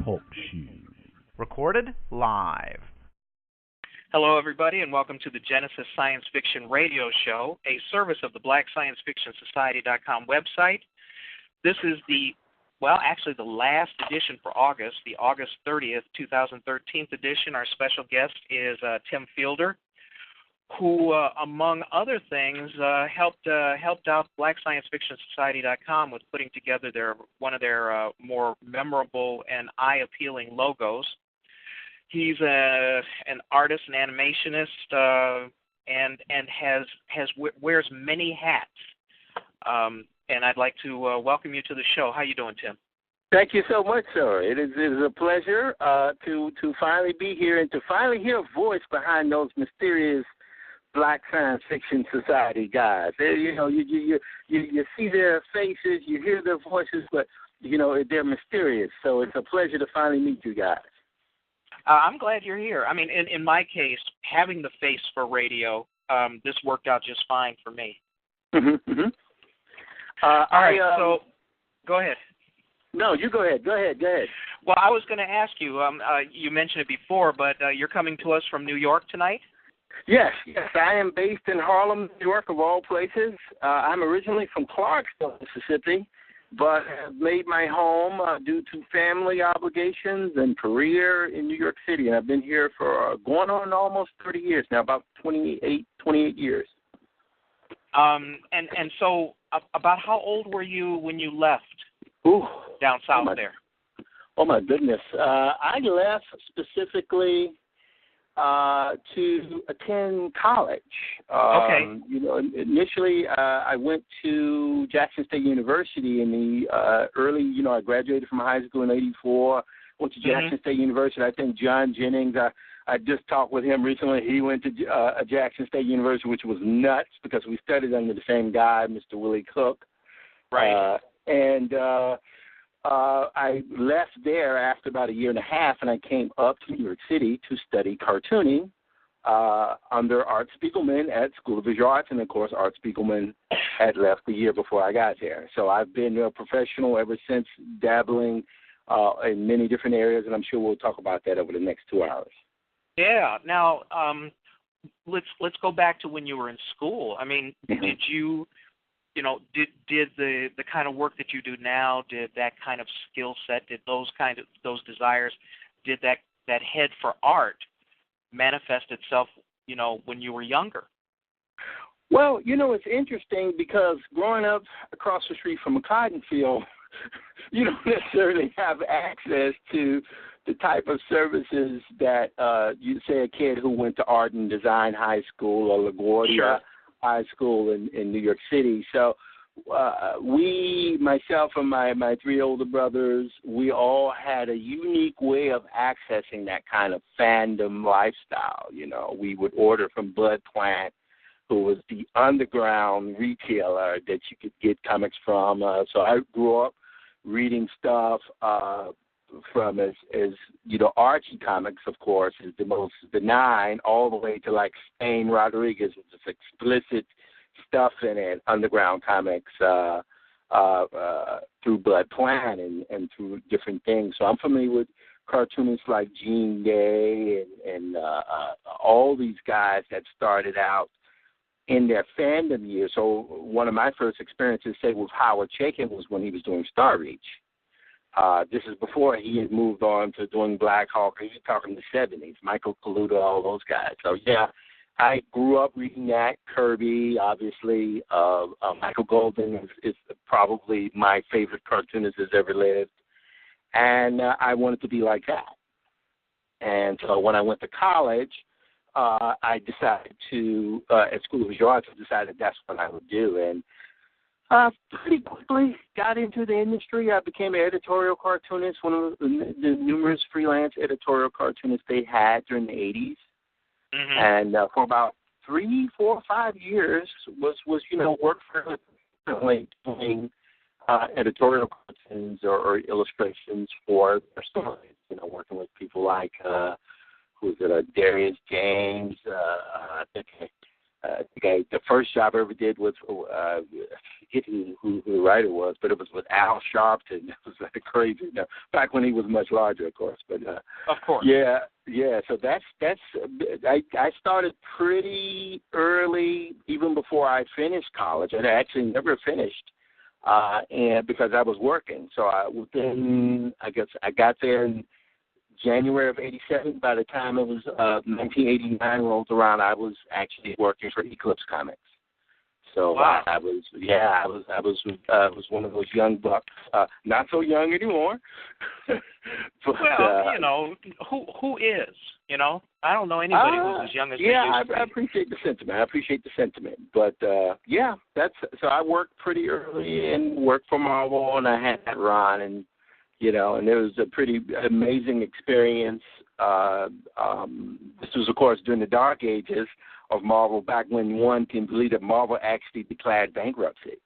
Talk Show. Recorded live. Hello, everybody, and welcome to the Genesis Science Fiction Radio Show, a service of the BlackScienceFictionSociety.com website. This is the last edition for August, the August 30th, 2013 edition. Our special guest is Tim Fielder, who, among other things, helped out BlackScienceFictionSociety.com with putting together one of their more memorable and eye-appealing logos. He's an artist, an animationist, and wears many hats. And I'd like to welcome you to the show. How you doing, Tim? Thank you so much, sir. It is a pleasure to finally be here and to finally hear a voice behind those mysterious Black Science Fiction Society guys. You know, you see their faces, you hear their voices, but you know they're mysterious. So it's a pleasure to finally meet you guys. I'm glad you're here. I mean, in my case, having the face for radio, this worked out just fine for me. Mm-hmm, mm-hmm. All right, so go ahead. No, you go ahead. Go ahead. Well, I was going to ask you, you mentioned it before, but you're coming to us from New York tonight? Yes. I am based in Harlem, New York, of all places. I'm originally from Clarksville, Mississippi, but have made my home due to family obligations and career in New York City. And I've been here for going on almost 30 years now, about 28 years. And so about how old were you when you left down south there? Oh, my goodness. I left specifically to attend college. Okay. You know, initially I went to Jackson State University in the early, you know, I graduated from high school in '84, went to Jackson State University. I think John Jennings, I just talked with him recently. He went to Jackson State University, which was nuts because we studied under the same guy, Mr. Willie Cook. Right. I left there after about a year and a half, and I came up to New York City to study cartooning under Art Spiegelman at School of Visual Arts, and, of course, Art Spiegelman had left the year before I got there. So I've been a professional ever since, dabbling in many different areas, and I'm sure we'll talk about that over the next 2 hours. Yeah. Now, let's go back to when you were in school. I mean, did you... You know, did the kind of work that you do now, did that kind of skill set, did those desires, did that head for art manifest itself, you know, when you were younger? Well, you know, it's interesting because growing up across the street from a cotton field, you don't necessarily have access to the type of services that you'd say a kid who went to art and design high school or LaGuardia. Sure. High school in New York City. So myself and my three older brothers, we all had a unique way of accessing that kind of fandom lifestyle. You know, we would order from Bud Plant, who was the underground retailer that you could get comics from. So I grew up reading stuff from as you know, Archie comics, of course, is the most benign, all the way to like Stain Rodriguez with this explicit stuff in it, underground comics through Bud Plant and through different things. So I'm familiar with cartoonists like Gene Day and all these guys that started out in their fandom years. So one of my first experiences, say, with Howard Chaykin was when he was doing Star Reach. This is before he had moved on to doing Black Hawk. He was talking the 70s, Michael Kaluta, all those guys. So, yeah, I grew up reading that. Kirby, obviously. Michael Golden is probably my favorite cartoonist that's ever lived. And I wanted to be like that. And so when I went to college, I decided to, at School of Visual Arts, I decided that's what I would do. And pretty quickly got into the industry. I became an editorial cartoonist, one of the numerous freelance editorial cartoonists they had during the 80s. Mm-hmm. And for about 3, 4, 5 years was you know, worked for doing editorial cartoons or illustrations for their stories. You know, working with people like who's it? Darius James. I think the first job I ever did was, I forget who the writer was, but it was with Al Sharpton. It was like crazy. Back when he was much larger, of course. But of course. Yeah. So that's. I started pretty early, even before I finished college. I actually never finished, and because I was working. So I got there in January of '87. By the time it was 1989 rolled around, I was actually working for Eclipse Comics. So wow. I was one of those young bucks. Not so young anymore. But, well, who is? I don't know anybody who's as young as they used to be. I appreciate the sentiment. But so I worked pretty early and worked for Marvel, and I had that run, and it was a pretty amazing experience. This was, of course, during the dark ages of Marvel, back when one can believe that Marvel actually declared bankruptcy,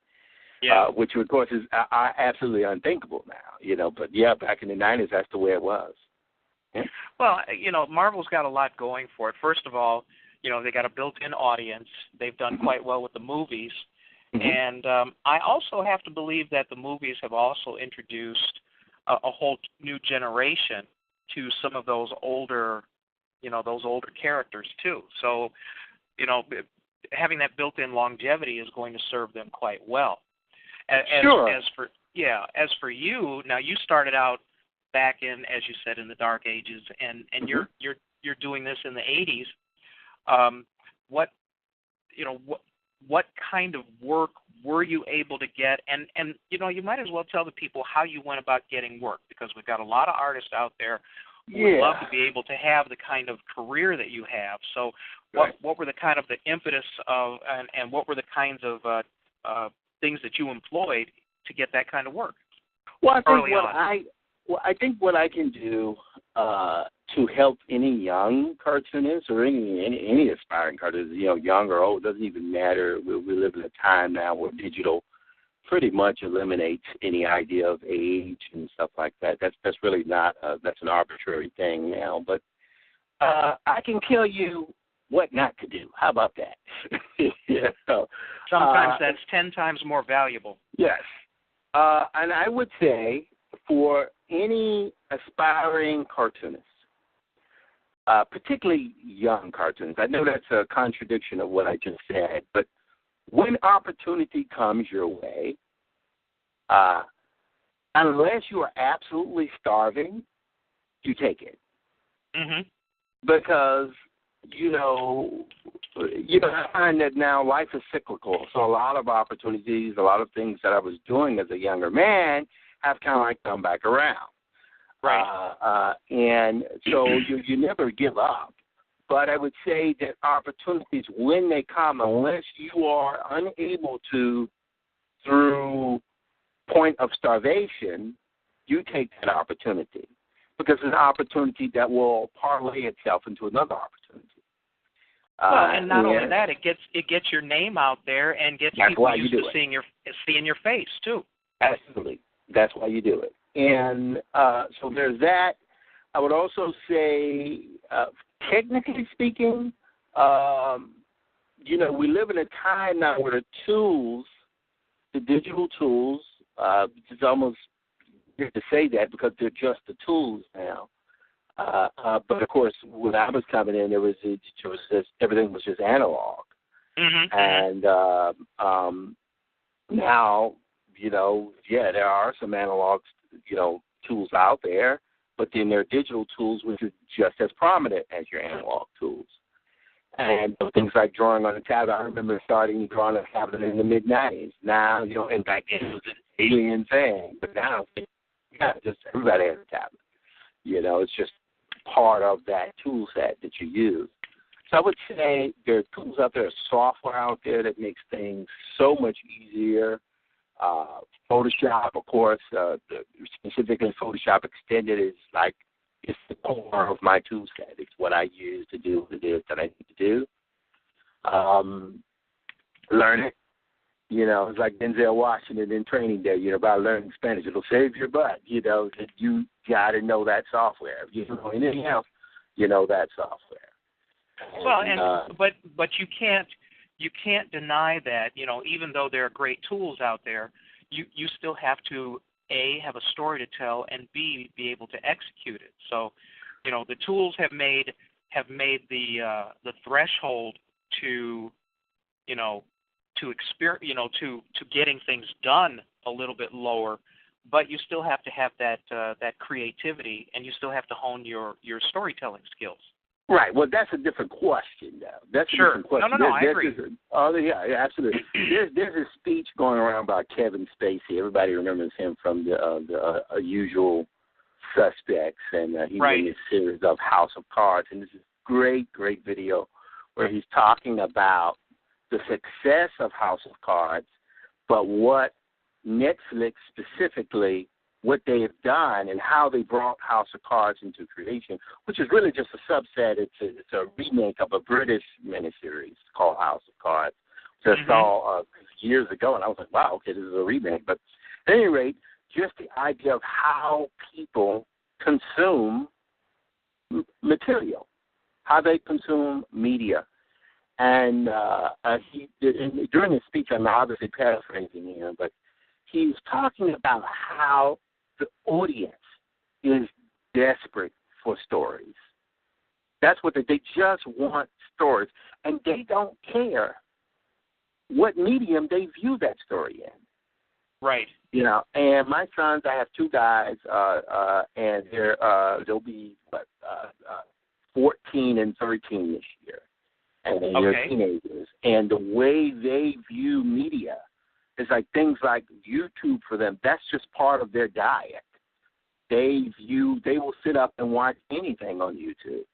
which, of course, is absolutely unthinkable now, But, back in the 90s, that's the way it was. Yeah. Well, Marvel's got a lot going for it. First of all, they got a built-in audience. They've done quite well with the movies. Mm-hmm. And I also have to believe that the movies have also introduced a whole new generation to some of those older characters too. So, having that built-in longevity is going to serve them quite well. Sure. As for you, now you started out back in, as you said, in the dark ages, and mm-hmm. you're doing this in the 80s. What kind of work were you able to get? And you might as well tell the people how you went about getting work, because we've got a lot of artists out there who would love to be able to have the kind of career that you have. So what were the kind of the impetus of, and what were the kinds of things that you employed to get that kind of work? Well, I think what I can do to help any young cartoonist or any aspiring cartoonist, young or old, doesn't even matter. We live in a time now where digital pretty much eliminates any idea of age and stuff like that. That's really not that's an arbitrary thing now. But I can tell you what not to do. How about that? Sometimes that's 10 times more valuable. Yes, and I would say for any aspiring cartoonist, particularly young cartoonists, I know that's a contradiction of what I just said, but when opportunity comes your way, unless you are absolutely starving, you take it. Mm-hmm. Because, I find that now life is cyclical. So a lot of opportunities, a lot of things that I was doing as a younger man have kind of like come back around. Right. And so you never give up. But I would say that opportunities, when they come, unless you are unable to, through point of starvation, you take that opportunity. Because it's an opportunity that will parlay itself into another opportunity. Well, and not only that, it gets your name out there and gets people used to seeing your face too. Absolutely, that's why you do it. And so there's that. I would also say, technically speaking, we live in a time now where the digital tools, it's almost weird to say that because they're just the tools now. But of course, when I was coming in, everything was just analog. Mm-hmm. And now, there are some analog, tools out there, but then there are digital tools which are just as prominent as your analog tools. And things like drawing on a tablet. I remember starting drawing on a tablet in the mid-'90s. Now, and back then it was an alien thing, but now, just everybody has a tablet. It's just part of that tool set that you use. So I would say there are tools out there, software out there that makes things so much easier. Photoshop, of course, specifically Photoshop Extended it's the core of my tool set. It's what I use to do what it is that I need to do. Learn it. It's like Denzel Washington in Training Day, by learning Spanish. It'll save your butt, that you got to know that software. If you don't know anything else, that software. Well, but you can't you can't deny that, even though there are great tools out there, you still have to, A, have a story to tell, and B, be able to execute it. So, the tools have made the threshold to, to getting things done a little bit lower, but you still have to have that creativity, and you still have to hone your storytelling skills. Right. Well, that's a different question, though. That's a Sure. different question. No, I agree. Yeah, absolutely. There's a speech going around about Kevin Spacey. Everybody remembers him from the Usual Suspects, and he's right. in this series of House of Cards. And this is great video where he's talking about the success of House of Cards, but what Netflix specifically, what they have done and how they brought House of Cards into creation, which is really just a subset. It's a remake of a British miniseries called House of Cards, which I saw years ago, and I was like, wow, okay, this is a remake. But at any rate, just the idea of how people consume material, how they consume media. And during his speech, I'm obviously paraphrasing here, but he was talking about how the audience is desperate for stories. That's what they just want stories, and they don't care what medium they view that story in. Right. And my sons, I have two guys, and they'll be 14 and 13 this year, and they're teenagers. And the way they view media is like things like YouTube for them. That's just part of their diet. They will sit up and watch anything on YouTube.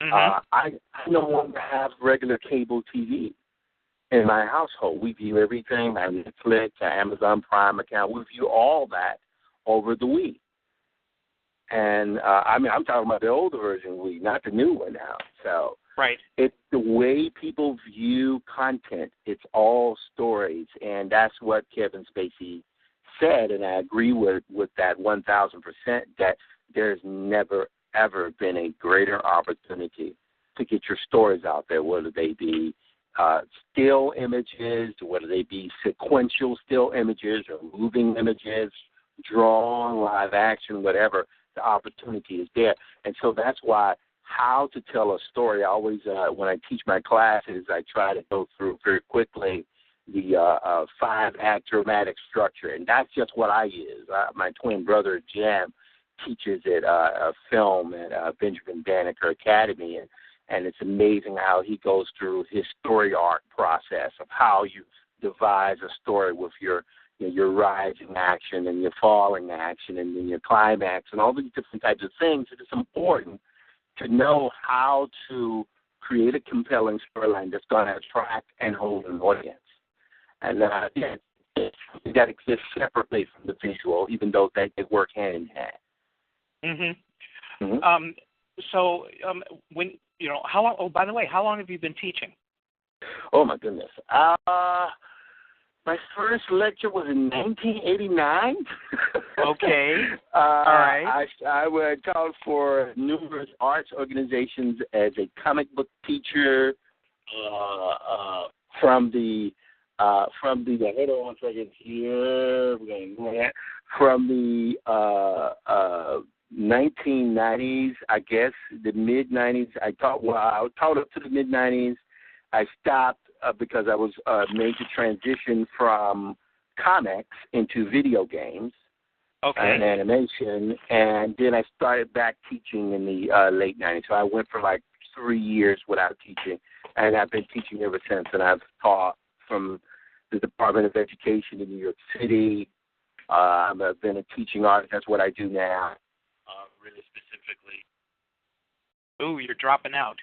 I no longer have regular cable TV in my household. We view everything, my Netflix, our Amazon Prime account. We view all that over the Wii. And, I'm talking about the older version of Wii, not the new one now. So right. It's the way people view content. It's all stories, and that's what Kevin Spacey said, and I agree with that 1,000%, that there's never, ever been a greater opportunity to get your stories out there, whether they be still images, whether they be sequential still images or moving images, drawn, live action, whatever. The opportunity is there. And so that's why how to tell a story, I always, when I teach my classes, I try to go through very quickly the 5-act dramatic structure, and that's just what I use. My twin brother, Jam, teaches at film at Benjamin Banneker Academy, and it's amazing how he goes through his story arc process of how you devise a story with your rising action and your falling action and then your climax and all these different types of things. It is important to know how to create a compelling storyline that's going to attract and hold an audience. And that exists separately from the visual, even though they work hand in hand. When how long? Oh, by the way, how long have you been teaching? Oh my goodness. My first lecture was in 1989. Okay. All right. I taught for numerous arts organizations as a comic book teacher from the hold on one second here. We're going to go ahead. From the 1990s, I guess, the mid-90s. I taught up to the mid-90s. I stopped because I was made to transition from comics into video games and animation, and then I started back teaching in the late 90s. So I went for like 3 years without teaching, and I've been teaching ever since, and I've taught from the Department of Education in New York City. I've been a teaching artist. That's what I do now, really specifically. Ooh, you're dropping out.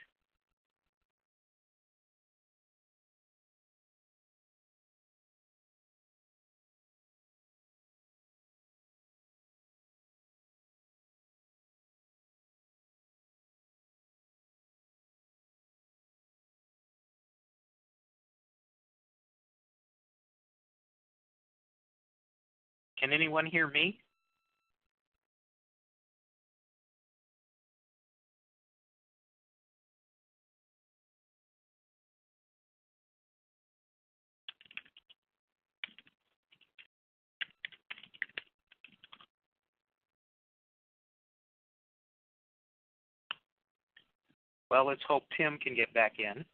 Can anyone hear me? Well, let's hope Tim can get back in.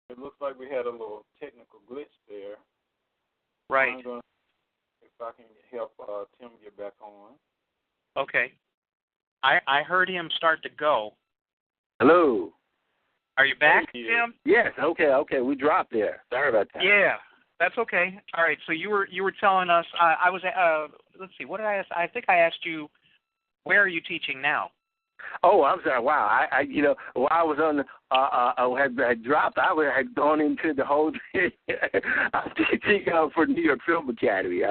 It looks like we had a little technical glitch there. Right. I'm gonna, if I can help Tim get back on. Okay. I heard him start to go. Hello. Are you back, Hey, Tim? Yes. Okay. We dropped there. Sorry about that. Yeah, that's okay. All right. So you were telling us. I was. Let's see. What did I ask? I think I asked you. Where are you teaching now? Oh, I'm sorry. Wow. I while I was on, had dropped. Had gone into the whole thing. I'm teaching for New York Film Academy.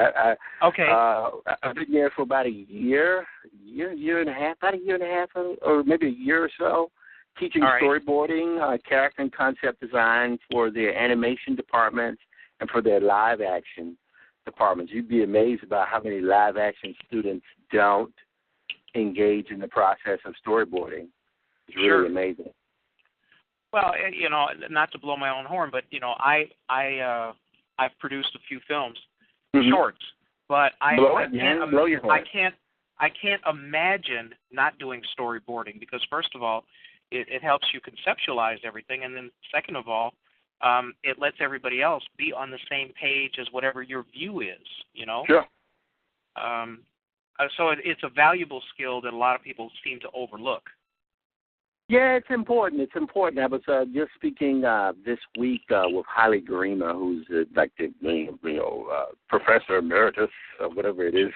Okay. I've been there for about a year and a half, or maybe a year or so, teaching storyboarding, character and concept design for their animation departments and for their live action departments. You'd be amazed about how many live action students don't engage in the process of storyboarding. It's really amazing. Well, not to blow my own horn, but I've produced a few films, shorts, but I can't imagine not doing storyboarding because first of all, it helps you conceptualize everything, and then second of all, it lets everybody else be on the same page as whatever your view is. Sure. So it's a valuable skill that a lot of people seem to overlook. Yeah, it's important. I was just speaking this week with Holly Garima, who's like the professor emeritus or whatever it is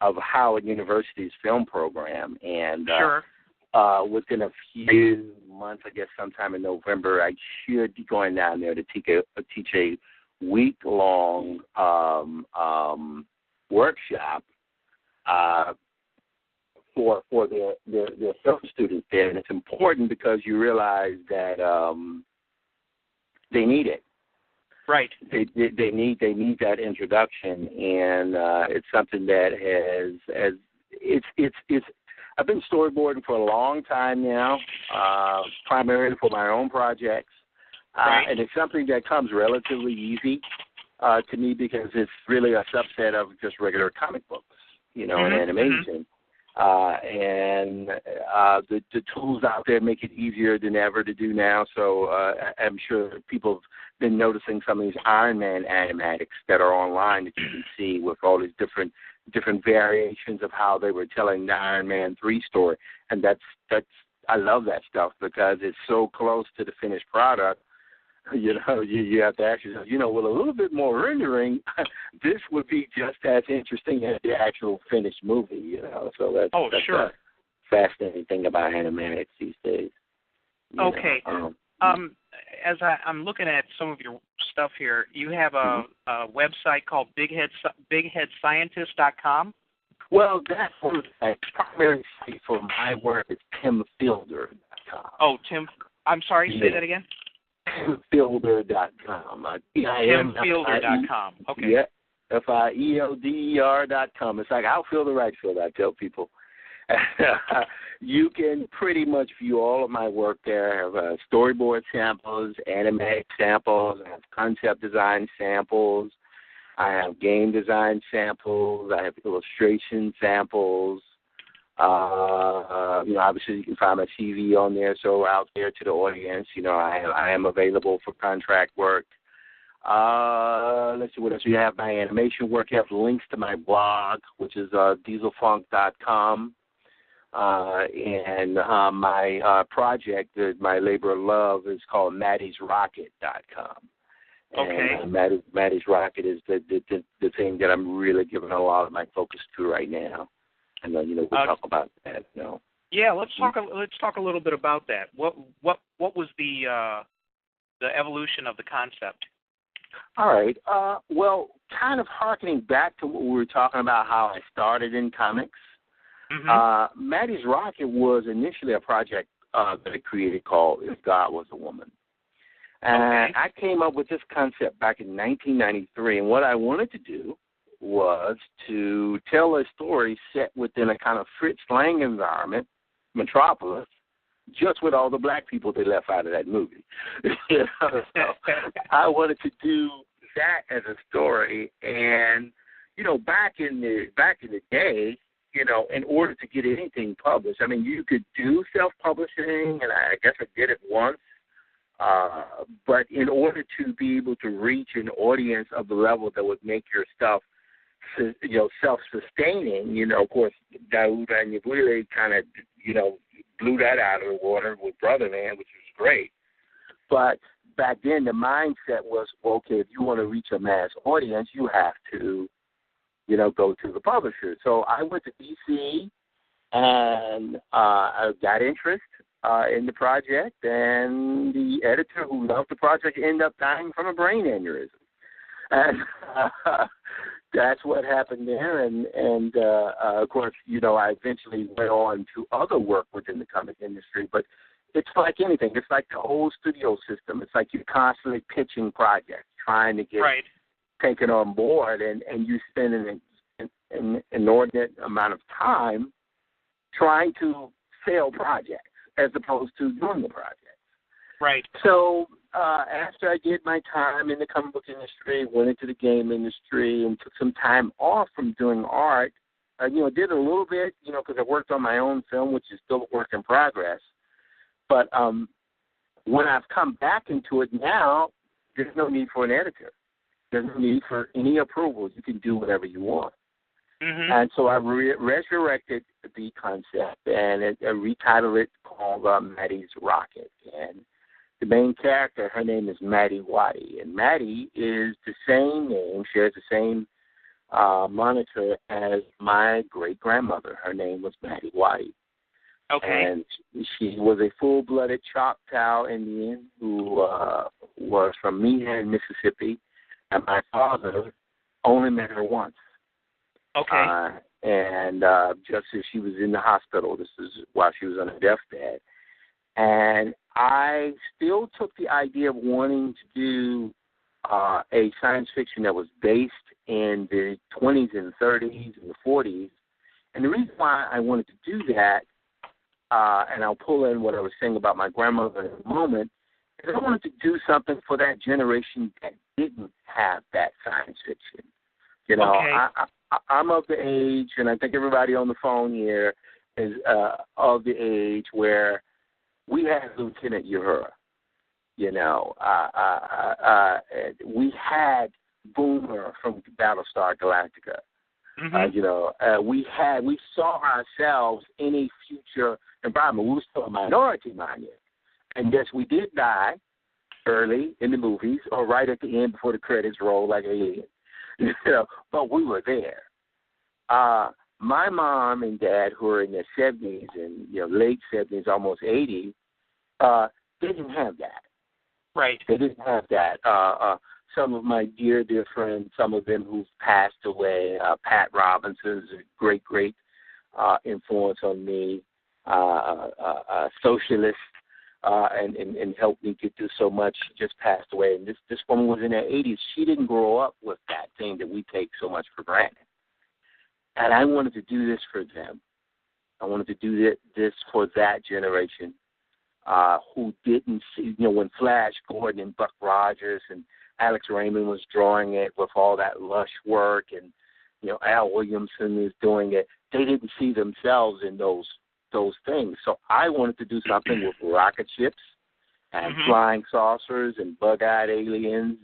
of Howard University's film program, and within a few months, I guess sometime in November, I should be going down there to teach a week-long workshop for their film students there, and it's important because you realize that they need it. Right. They need that introduction, and it's something that it's. I've been storyboarding for a long time now, primarily for my own projects, and it's something that comes relatively easy to me because it's really a subset of just regular comic books, and animation. And the tools out there make it easier than ever to do now. So I'm sure people have been noticing some of these Iron Man animatics that are online that you can see with all these different variations of how they were telling the Iron Man 3 story. And that's I love that stuff because it's so close to the finished product. You have to ask yourself, with a little bit more rendering, this would be just as interesting as the actual finished movie, So that's the fascinating thing about animatics these days. Okay. As I'm looking at some of your stuff here, you have a website called BigheadScientist.com. Well, that's the primary site for my work. It's TimFielder.com. Oh, Tim. I'm sorry. Say that again. TimFielder.com. TimFielder.com. Okay. Yeah. FIELDER.com. It's like outfield or right field, I tell people. You can pretty much view all of my work there. I have storyboard samples, animatic samples, I have concept design samples, I have game design samples, I have illustration samples. Obviously you can find my CV on there, so out there to the audience, I am available for contract work. Let's see what else. You have my animation work. You have links to my blog, which is dieselfunk.com. And my project, my labor of love, is called Matty'sRocket.com. Okay. And Matty's Rocket is the thing that I'm really giving a lot of my focus to right now. And we'll talk about that. Yeah, let's talk a little bit about that. What was the evolution of the concept? All right. Well, kind of harkening back to what we were talking about, how I started in comics. Matty's Rocket was initially a project that I created called If God Was a Woman. And I came up with this concept back in 1993, and what I wanted to do was to tell a story set within a kind of Fritz Lang environment, Metropolis, just with all the black people they left out of that movie. So I wanted to do that as a story. And back in the day, in order to get anything published, I mean, you could do self-publishing, and I guess I did it once. But in order to be able to reach an audience of the level that would make your stuff, self-sustaining, of course, Daoud Anyabwile kind of, blew that out of the water with Brother Man, which was great. But back then, the mindset was, well, okay, if you want to reach a mass audience, you have to, go to the publisher. So I went to D.C. and I got interest in the project, and the editor who loved the project ended up dying from a brain aneurysm. And that's what happened there. And of course, I eventually went on to other work within the comic industry. But it's like anything. It's like the old studio system. It's like you're constantly pitching projects, trying to get taken on board, and you spend an inordinate amount of time trying to sell projects as opposed to doing the project. Right. So after I did my time in the comic book industry, went into the game industry, and took some time off from doing art, did a little bit, because I worked on my own film, which is still a work in progress. But when I've come back into it now, there's no need for an editor. There's no need for any approvals. You can do whatever you want. Mm-hmm. And so I resurrected the concept and retitled it called Maddie's Rocket. And the main character, her name is Maddie Waddy. And Maddie is the same name, shares the same moniker as my great-grandmother. Her name was Maddie Waddy. Okay. And she was a full-blooded Choctaw Indian who was from Bighead, Mississippi. And my father only met her once. Okay. And just as she was in the hospital, this is while she was on a deathbed. And I still took the idea of wanting to do a science fiction that was based in the 20s and 30s and the 40s. And the reason why I wanted to do that, and I'll pull in what I was saying about my grandmother in a moment, is I wanted to do something for that generation that didn't have that science fiction. I'm of the age, and I think everybody on the phone here is of the age where we had Lieutenant Uhura. We had Boomer from Battlestar Galactica. Mm-hmm. We saw ourselves in a future environment. We were still a minority, mind you. And yes, we did die early in the movies or right at the end before the credits roll like aliens. But we were there. My mom and dad, who are in their 70s and late 70s, almost 80, they didn't have that. Right. They didn't have that. Some of my dear friends, some of them who've passed away, Pat Robinson's a great influence on me, socialist, and helped me get through so much. She just passed away. And this woman was in her 80s. She didn't grow up with that thing that we take so much for granted. And I wanted to do this for them. I wanted to do this for that generation who didn't see, when Flash Gordon and Buck Rogers and Alex Raymond was drawing it with all that lush work, and Al Williamson is doing it. They didn't see themselves in those things. So I wanted to do something with rocket ships and mm-hmm. flying saucers and bug-eyed aliens,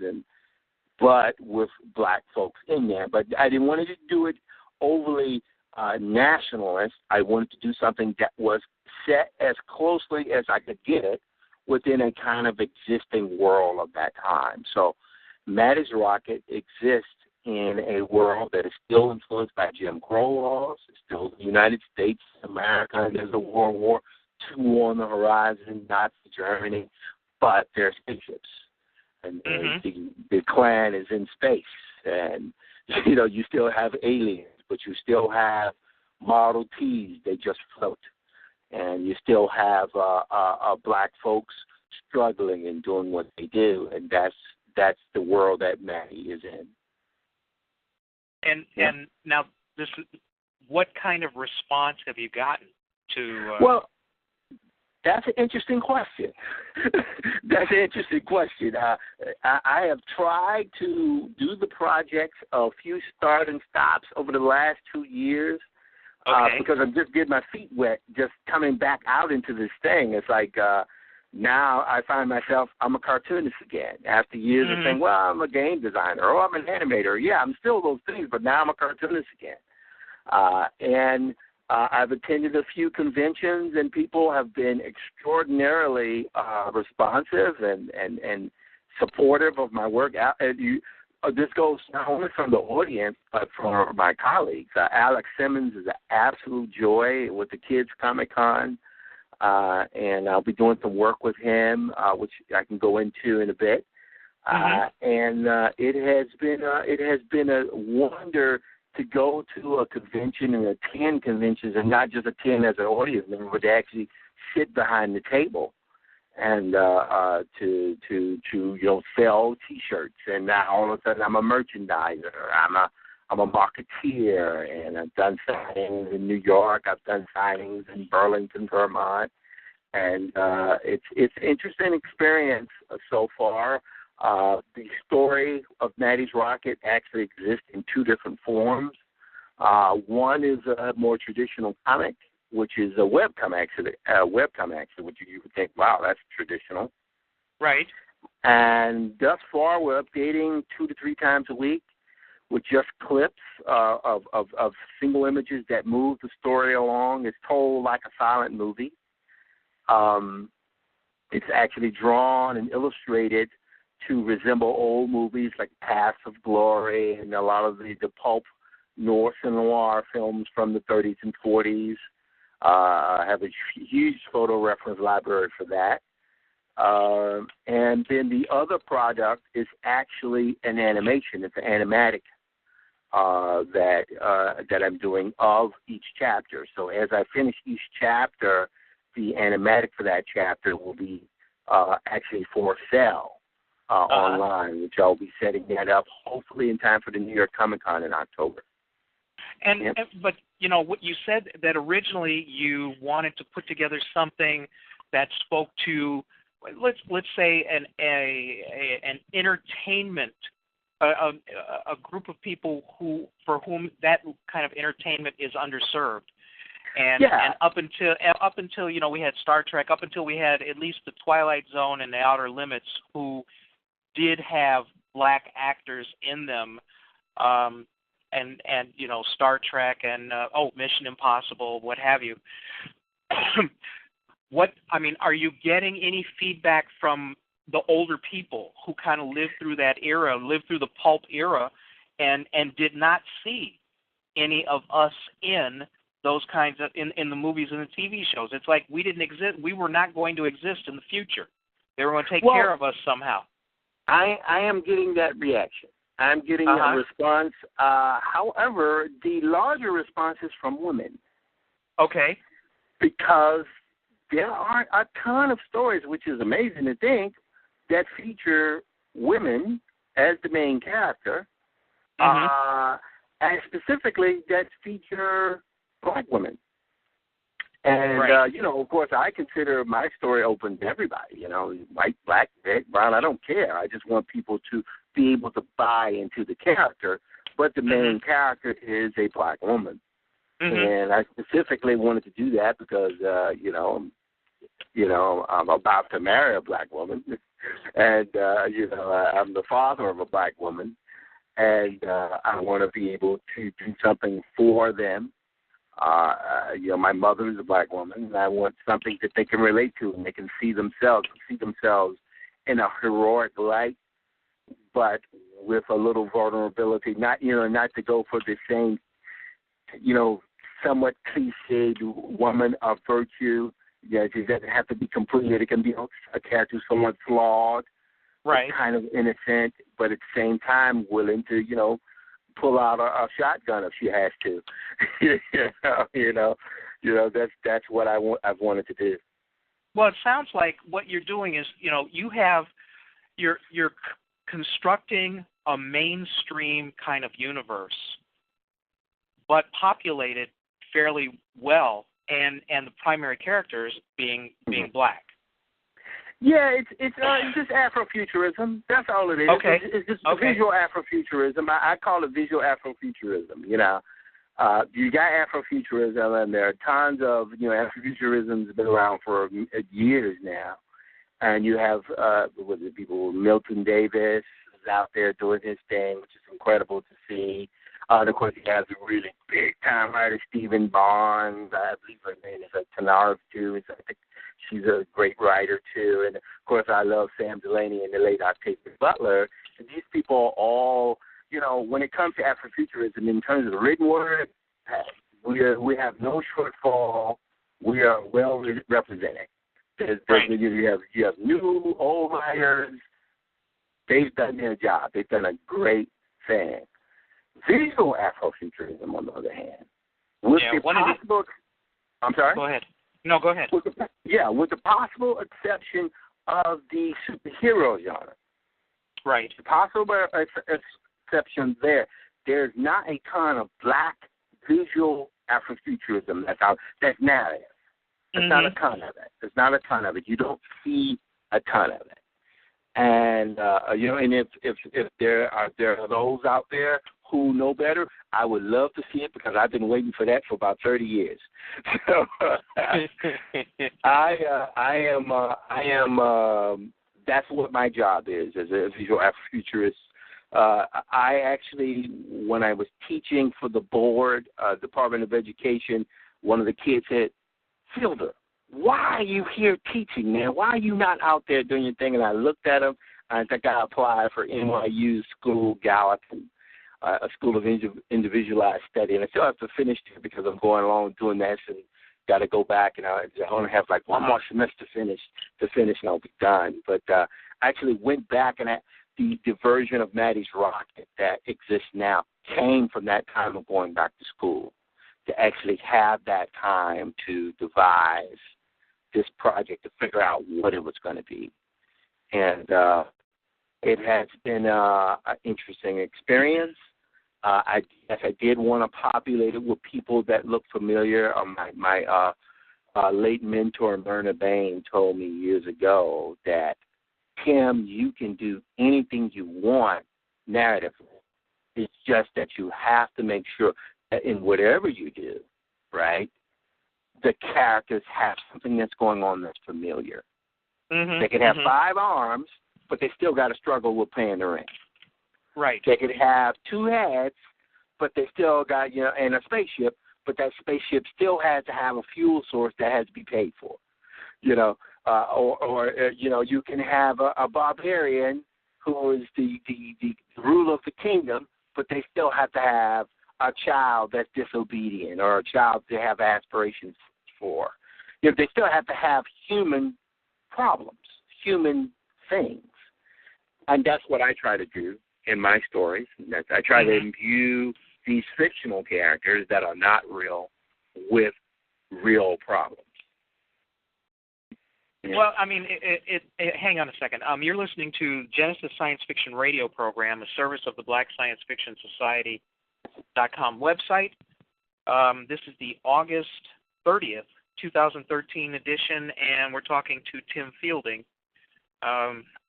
but with black folks in there. But I didn't want to do it overly nationalist. I wanted to do something that was set as closely as I could get it within a kind of existing world of that time. So Maddie's Rocket exists in a world that is still influenced by Jim Crow laws. It's still the United States, America, and there's a World War II on the horizon, Nazi Germany, but there's spaceships. And mm-hmm. the Klan is in space. And, you still have aliens, but you still have Model Ts. They just float. And you still have black folks struggling and doing what they do. And that's the world that Maddie is in. And now, what kind of response have you gotten to? Well, That's an interesting question. That's an interesting question. I have tried to do the projects a few start and stops over the last 2 years because I'm just getting my feet wet, just coming back out into this thing. It's like now I find myself, I'm a cartoonist again. After years of saying, well, I'm a game designer, or I'm an animator. Yeah, I'm still those things, but now I'm a cartoonist again. I've attended a few conventions, and people have been extraordinarily responsive and supportive of my work. This goes not only from the audience, but from my colleagues. Alex Simmons is an absolute joy with the Kids Comic-Con, and I'll be doing some work with him, which I can go into in a bit. And it has been a wonder to go to a convention and attend conventions, and not just attend as an audience member, but to actually sit behind the table and to sell T-shirts. And now all of a sudden I'm a merchandiser. I'm a marketeer, and I've done signings in New York. I've done signings in Burlington, Vermont, and it's an interesting experience so far. The story of Maddie's Rocket actually exists in two different forms. One is a more traditional comic, which is a webcomic, which you would think, wow, that's traditional. Right. And thus far, we're updating 2 to 3 times a week with just clips of single images that move the story along. It's told like a silent movie. It's actually drawn and illustrated to resemble old movies like Paths of Glory and a lot of the pulp Norse and noir films from the 30s and 40s. I have a huge photo reference library for that. And then the other product is actually an animation. It's an animatic that I'm doing of each chapter. So as I finish each chapter, the animatic for that chapter will be actually for sale. Online, which I'll be setting that up hopefully in time for the New York Comic-Con in October. But what you said that originally you wanted to put together something that spoke to, let's say an entertainment, a group of people for whom that kind of entertainment is underserved. And up until we had Star Trek, up until we had at least the Twilight Zone and the Outer Limits, who did have black actors in them, and Star Trek and Mission Impossible, what have you. Are you getting any feedback from the older people who kind of lived through that era, lived through the pulp era, and did not see any of us in those kinds of in the movies and the TV shows? It's like we didn't exist. We were not going to exist in the future. They were going to take care of us somehow. I am getting that reaction. I'm getting a response. However, the larger response is from women. Okay. Because there are a ton of stories, which is amazing to think, that feature women as the main character, and specifically that feature black women. And, of course, I consider my story open to everybody, white, black, red, brown, I don't care. I just want people to be able to buy into the character, but the main character is a black woman. And I specifically wanted to do that because, I'm about to marry a black woman, and, I'm the father of a black woman, and I want to be able to do something for them. My mother is a black woman, and I want something that they can relate to and they can see themselves in a heroic light, but with a little vulnerability. Not to go for the same, somewhat cliched woman of virtue. Yeah, it doesn't have to be completed. It can be a character who's somewhat flawed, right? Kind of innocent, but at the same time willing to, pull out a shotgun if she has to. That's what I've wanted to do. Well, it sounds like what you're doing is, you're constructing a mainstream kind of universe, but populated fairly well and the primary characters being black. Yeah, it's just Afrofuturism. That's all it is. Okay. It's just visual Afrofuturism. I call it visual Afrofuturism. You know, you got Afrofuturism, and there are tons of Afrofuturism's been around for years now, and you have people Milton Davis is out there doing his thing, which is incredible to see. And of course, he has a really big time writer, Stephen Barnes. I believe her name is Tanara too. I think she's a great writer too. And of course, I love Sam Delaney and the late Octavia Butler. And these people are all, when it comes to Afrofuturism, in terms of the written word, we have no shortfall. We are well represented. Right. You have new, old writers. They've done their job. They've done a great thing. Visual Afrofuturism, on the other hand, I'm sorry? Go ahead. No, go ahead. With the possible exception of the superhero genre. Right. The possible exception there's not a ton of black visual Afrofuturism that's out. That's narrative. There's not a ton of it. There's not a ton of it. You don't see a ton of it. And and if there are those out there who know better, I would love to see it, because I've been waiting for that for about 30 years. So I am. That's what my job is as a visual Afrofuturist. I actually, when I was teaching for the board, Department of Education, one of the kids said, "Fielder, why are you here teaching, man? Why are you not out there doing your thing?" And I looked at him. I think I applied for NYU School Gallatin, a school of individualized study. And I still have to finish it because I'm going along doing this and got to go back. And I only have like one more semester to finish and I'll be done. But I actually went back, and the version of Maddie's Rocket that exists now came from that time of going back to school, to actually have that time to devise this project, to figure out what it was going to be. And it has been an interesting experience. I did want to populate it with people that look familiar. My late mentor, Myrna Bain, told me years ago that, "Tim, you can do anything you want narratively. It's just that you have to make sure that in whatever you do, right, the characters have something that's going on that's familiar. They could have 5 arms, but they still got to struggle with paying the rent. Right. They could have 2 heads, but they still got, and a spaceship, but that spaceship still has to have a fuel source that has to be paid for. You can have a barbarian who is the ruler of the kingdom, but they still have to have a child that's disobedient, or a child they have aspirations for. They still have to have human problems, human things. And that's what I try to do in my stories. I try to imbue these fictional characters that are not real with real problems. Yeah. Well, I mean, hang on a second. You're listening to Genesis Science Fiction Radio Program, a service of the Black Science Fiction Society.com website. This is the August 30th, 2013 edition, and we're talking to Tim Fielding,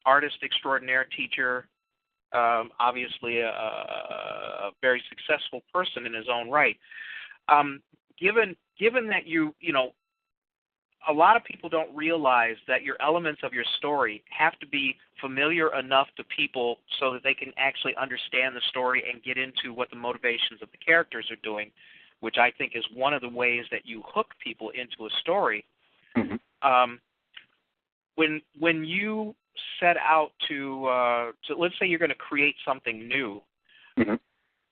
artist extraordinaire, teacher, obviously a very successful person in his own right. Given that a lot of people don't realize that your elements of your story have to be familiar enough to people so that they can actually understand the story and get into what the motivations of the characters are doing, which I think is one of the ways that you hook people into a story. When you set out to let's say you're going to create something new,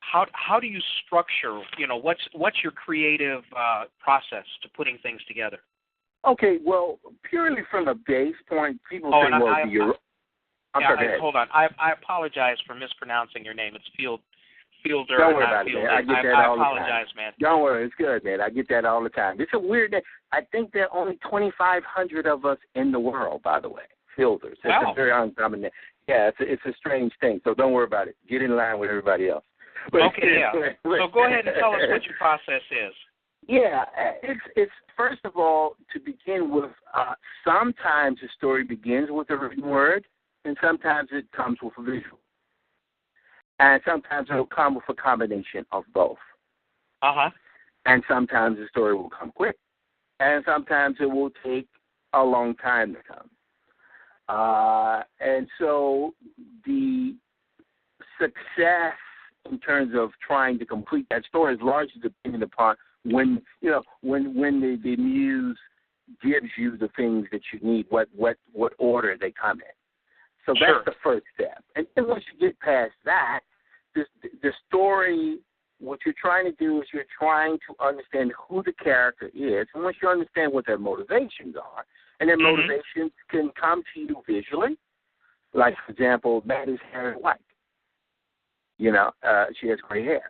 how do you structure? What's your creative process to putting things together? Okay, well, purely from a base point, people say, "Well, hold on. I apologize for mispronouncing your name. It's Fielder. Don't worry about it, man. I get that all the time. I apologize, man. Don't worry, it's good, man. I get that all the time. It's a weird name. I think there are only 2,500 of us in the world, by the way, Fielders. It's a very uncommon name. Yeah, it's a strange thing, so don't worry about it. Get in line with everybody else. Okay, yeah. So go ahead and tell us what your process is. Yeah, it's first of all, to begin with, sometimes the story begins with a written word, and sometimes it comes with a visual. And sometimes it will come with a combination of both. Uh-huh. And sometimes the story will come quick, and sometimes it will take a long time to come. And so the success in terms of trying to complete that story is largely dependent upon when the muse gives you the things that you need, what order they come in. So that's the first step. And then once you get past that, the story, what you're trying to do is you're trying to understand who the character is. And once you understand what their motivations are, and their motivations can come to you visually, like, for example, Matt is hair white. You know, she has gray hair,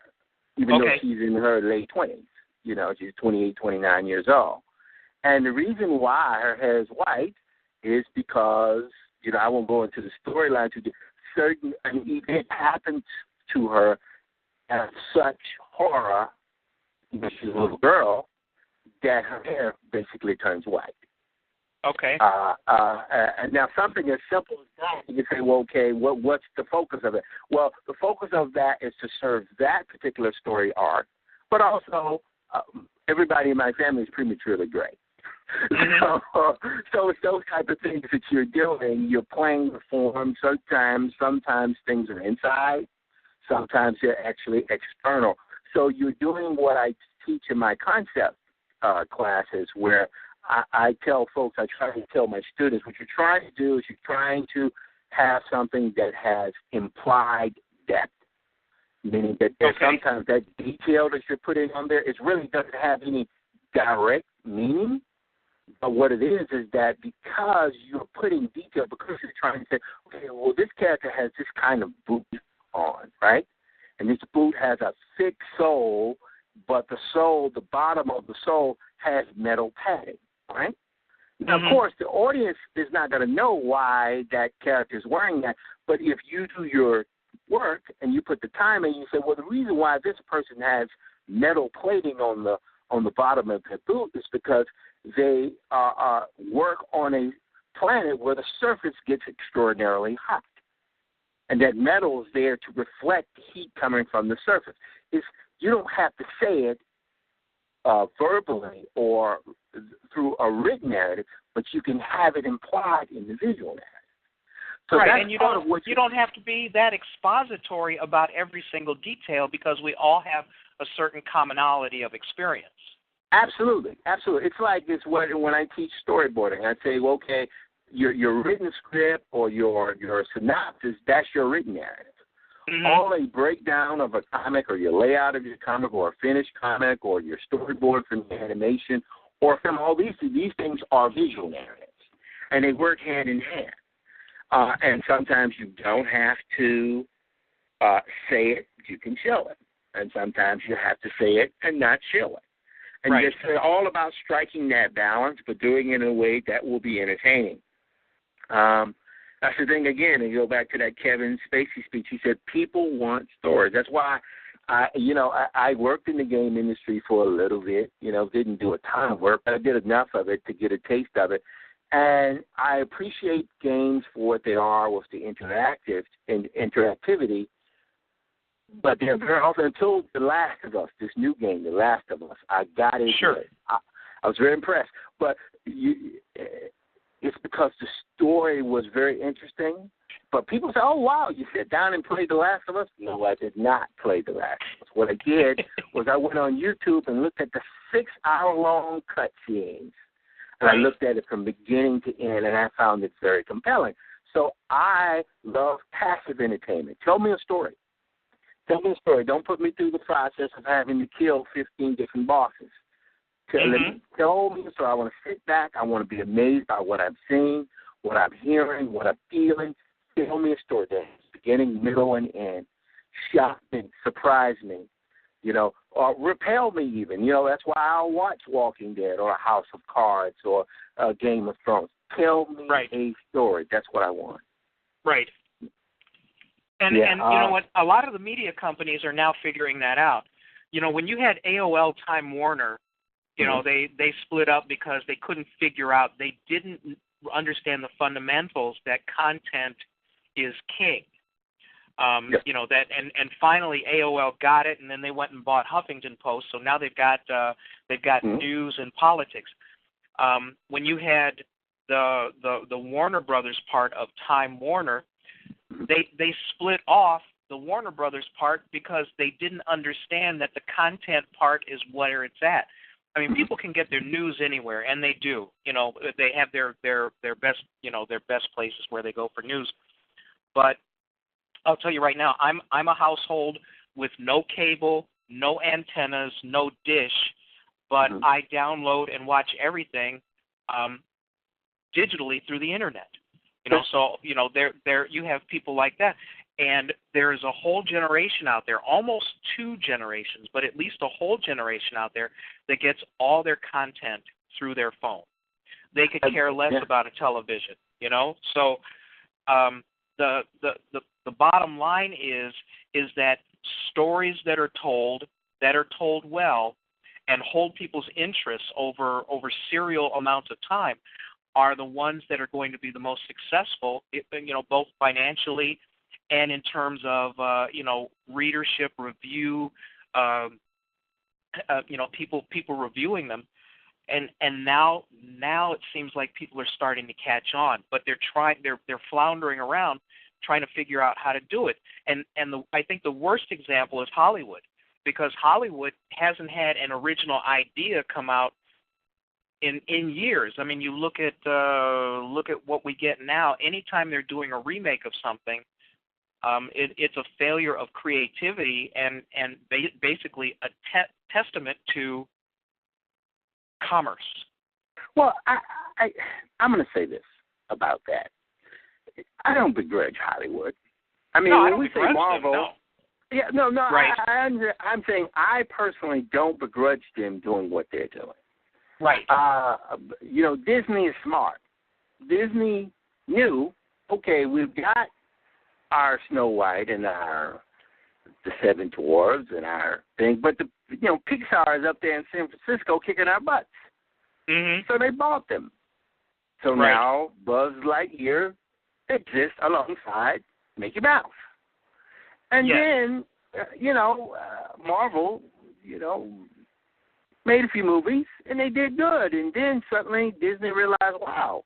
even though she's in her late 20s. You know, she's 28, 29 years old. And the reason why her hair is white is because, you know, I won't go into the storyline to certain event happened to her at such horror, when she's a little girl, that her hair basically turns white. Okay. And now something as simple as that, you can say, well, okay, what's the focus of it? Well, the focus of that is to serve that particular story arc, but also everybody in my family is prematurely gray. So it's those type of things that you're doing. You're playing the form. Sometimes things are inside. Sometimes they're actually external. So you're doing what I teach in my concept classes, where I tell folks, I try to tell my students, what you're trying to do is you're trying to have something that has implied depth, meaning that sometimes that detail that you're putting on there, it really doesn't have any direct meaning. But what it is that because you're putting detail, because you're trying to say, okay, well, this character has this kind of boot on, right? And this boot has a thick sole, but the bottom of the sole has metal padding, right? Now, of course, the audience is not going to know why that character is wearing that, but if you do your work and you put the time in, you say, well, the reason why this person has metal plating on the bottom of their boot is because they work on a planet where the surface gets extraordinarily hot, and that metal is there to reflect the heat coming from the surface. You don't have to say it verbally or through a written narrative, but you can have it implied in the visual narrative. So right, and you don't have to be that expository about every single detail, because we all have a certain commonality of experience. Absolutely. It's like this when I teach storyboarding. I say, well, okay, your written script or your synopsis, that's your written narrative. All a breakdown of a comic, or your layout of your comic, or a finished comic, or your storyboard from the animation, or from all these things are visual narratives, and they work hand in hand. And sometimes you don't have to say it; you can show it, and sometimes you have to say it and not show it. And it's all about striking that balance, but doing it in a way that will be entertaining. That's the thing, again, and you go back to that Kevin Spacey speech. He said, people want stories. That's why, I worked in the game industry for a little bit, didn't do a ton of work, but I did enough of it to get a taste of it. And I appreciate games for what they are with the interactivity, but they're very often, until The Last of Us, this new game, The Last of Us, I got into it. I was very impressed. But it's because the story was very interesting. But people say, oh, wow, you sat down and played The Last of Us? No, I did not play The Last of Us. What I did was I went on YouTube and looked at the 6-hour-long cutscenes. And I looked at it from beginning to end, and I found it very compelling. So I love passive entertainment. Tell me a story. Tell me a story. Don't put me through the process of having to kill 15 different bosses. Tell me a story. I want to sit back. I want to be amazed by what I'm seeing, what I'm hearing, what I'm feeling. Tell me a story that has beginning, middle, and end. Shock me, surprise me, or repel me even. That's why I'll watch Walking Dead or House of Cards or Game of Thrones. Tell me a story. That's what I want. Right. And you know what? A lot of the media companies are now figuring that out. When you had AOL Time Warner You know, they split up because they couldn't figure out, they didn't understand the fundamentals that content is king. You know, that, and finally AOL got it, and then they went and bought Huffington Post, so now they've got news and politics. When you had the Warner Brothers part of Time Warner, they split off the Warner Brothers part because they didn't understand that the content part is where it's at. I mean, people can get their news anywhere, and they do. You know, they have their best, you know, their best places where they go for news. But I'll tell you right now, I'm a household with no cable, no antennas, no dish, but I download and watch everything digitally through the internet. You know, so you know, there you have people like that. And there is a whole generation out there, almost 2 generations, but at least a whole generation out there that gets all their content through their phone. They could care less about a television, you know. So the bottom line is that stories that are told well and hold people's interests over serial amounts of time are the ones that are going to be the most successful, you know, both financially and in terms of, you know, readership, review, you know, people reviewing them. And now it seems like people are starting to catch on, but they're floundering around trying to figure out how to do it. And I think the worst example is Hollywood, because Hollywood hasn't had an original idea come out in years. I mean, you look at what we get now. Anytime they're doing a remake of something, it's a failure of creativity and basically a testament to commerce. Well, I'm going to say this about that. I don't begrudge Hollywood. I mean, when we say Marvel, Right. I'm saying I personally don't begrudge them doing what they're doing. Right. You know, Disney is smart. Disney knew, okay, we've got our Snow White and the Seven Dwarfs and our thing, but Pixar is up there in San Francisco kicking our butts. So they bought them. So now Buzz Lightyear exists alongside Mickey Mouse. And then, Marvel, made a few movies, and they did good. And then suddenly Disney realized, wow,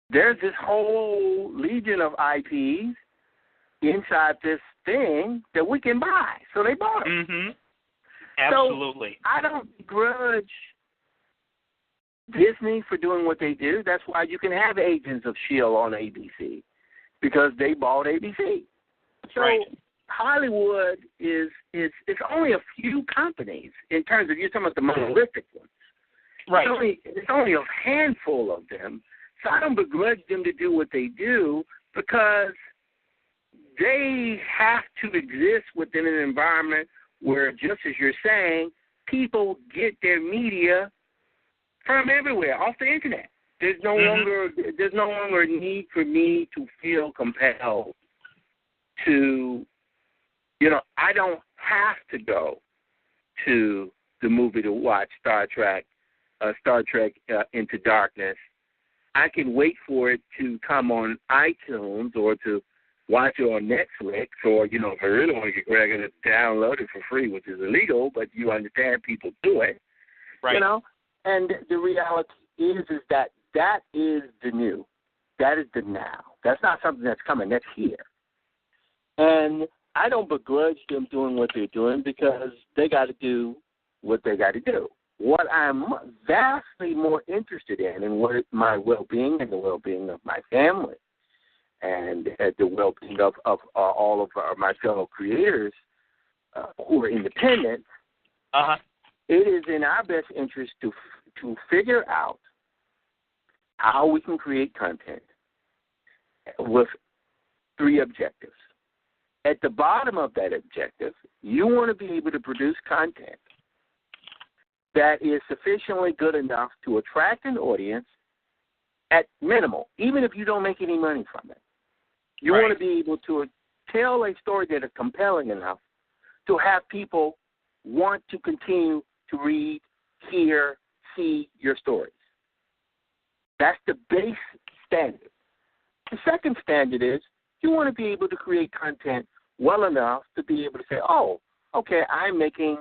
there's this whole legion of IPs inside this thing that we can buy. So they bought them. Absolutely. So I don't begrudge Disney for doing what they do. That's why you can have Agents of S.H.I.E.L.D. on ABC, because they bought ABC. So Hollywood is it's only a few companies in terms of, you're talking about the monolithic ones. Right. It's only a handful of them. So I don't begrudge them to do what they do, because they have to exist within an environment where, just as you're saying, people get their media from everywhere, off the internet. There's no longer a need for me to feel compelled to, I don't have to go to the movie to watch Star Trek Into Darkness. I can wait for it to come on iTunes or to watch it on Netflix, or, if I really want to get regular, download it for free, which is illegal, but you understand people do it. Right. And the reality is that is the new. That is the now. That's not something that's coming. That's here. And I don't begrudge them doing what they're doing, because they got to do what they got to do. What I'm vastly more interested in, and what my well-being and the well-being of my family and the well-being of all of my fellow creators who are independent, it is in our best interest to figure out how we can create content with 3 objectives. At the bottom of that objective, you want to be able to produce content that is sufficiently good enough to attract an audience at minimal, even if you don't make any money from it. You want to be able to tell a story that is compelling enough to have people want to continue to read, hear, see your stories. That's the base standard. The second standard is you want to be able to create content well enough to be able to say, oh, okay, I'm making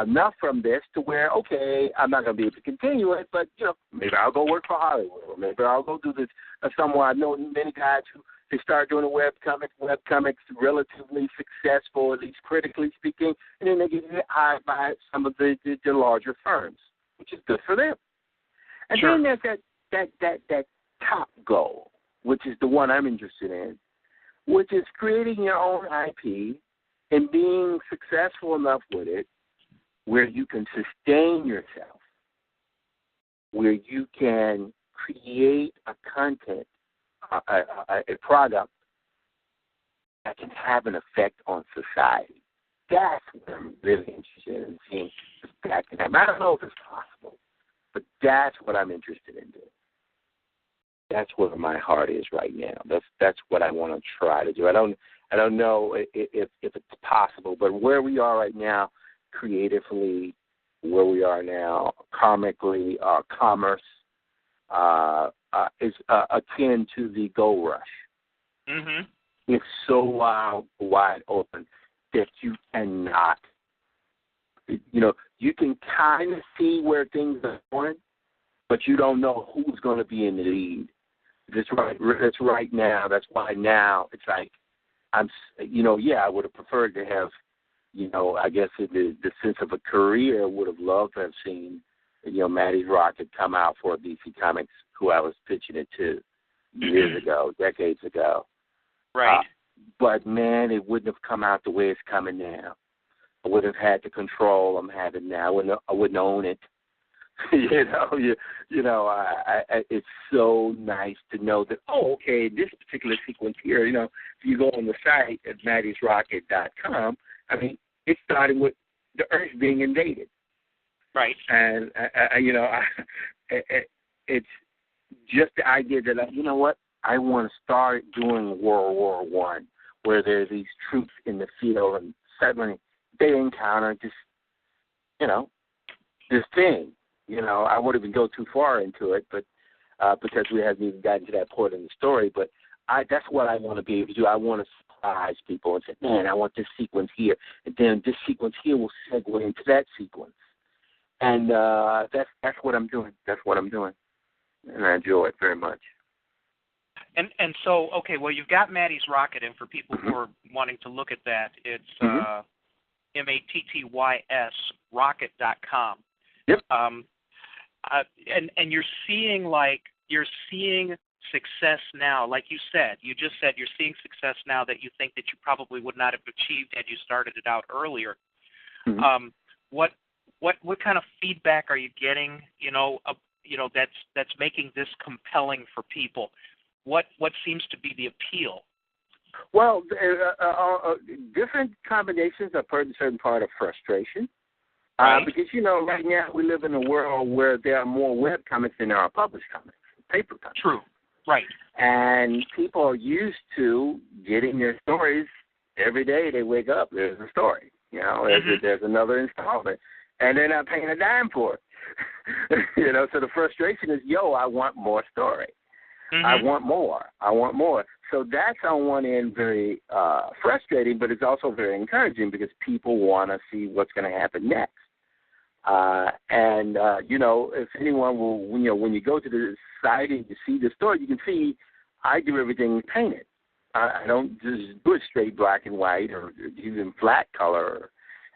enough from this to where, okay, I'm not going to be able to continue it, but, maybe I'll go work for Hollywood, or maybe I'll go do this somewhere. I know many guys who they start doing a webcomics relatively successful, at least critically speaking, and then they get hired by some of the larger firms, which is good for them. And sure. Then there's that top goal, which is the one I'm interested in, which is creating your own IP and being successful enough with it where you can sustain yourself, where you can create a content, a product that can have an effect on society. That's what I'm really interested in seeing if that can happen. I don't know if it's possible, but that's what I'm interested in doing. That's where my heart is right now. That's what I want to try to do. I don't know if it's possible, but where we are right now, creatively, where we are now, karmically, commerce is akin to the gold rush. Mm-hmm. It's so wide open that you cannot. You can kind of see where things are going, but you don't know who's going to be in the lead. That's right now. That's why now it's like I would have preferred to have, I guess the sense of a career, would have loved to have seen, Maddie's Rocket come out for DC Comics, who I was pitching it to years ago, decades ago. Right. But man, it wouldn't have come out the way it's coming now. I would have had the control I'm having now. I wouldn't own it. It's so nice to know that, okay, this particular sequence here, if you go on the site at maddiesrocket.com, it started with the Earth being invaded. Right. And, it's just the idea that, I want to start doing World War I, where there's these troops in the field and suddenly they encounter this thing. I wouldn't even go too far into it, but because we haven't even gotten to that point in the story. But that's what I want to be able to do. I want to surprise people and say, man, I want this sequence here, and then this sequence here will segue into that sequence. And that's what I'm doing. That's what I'm doing, and I enjoy it very much. And so, okay, well, you've got Maddie's Rocket, and for people who are wanting to look at that, it's MATTYS rocket.com. Yep. And you're seeing success now, like you said. You just said you're seeing success now that you think that you probably would not have achieved had you started it out earlier. Mm-hmm. What kind of feedback are you getting? That's making this compelling for people. What seems to be the appeal? Well, different combinations are a certain part of frustration. Right. Because, right now we live in a world where there are more web comics than there are published comics, paper comics. True. Right. And people are used to getting their stories every day. They wake up, there's a story. There's another installment. And they're not paying a dime for it. So the frustration is, I want more story. Mm-hmm. I want more. So that's on one end very frustrating, but it's also very encouraging because people want to see what's going to happen next. If anyone will, when you go to the site and you see the story, you can see I do everything painted. I don't just do it straight black and white or even flat color.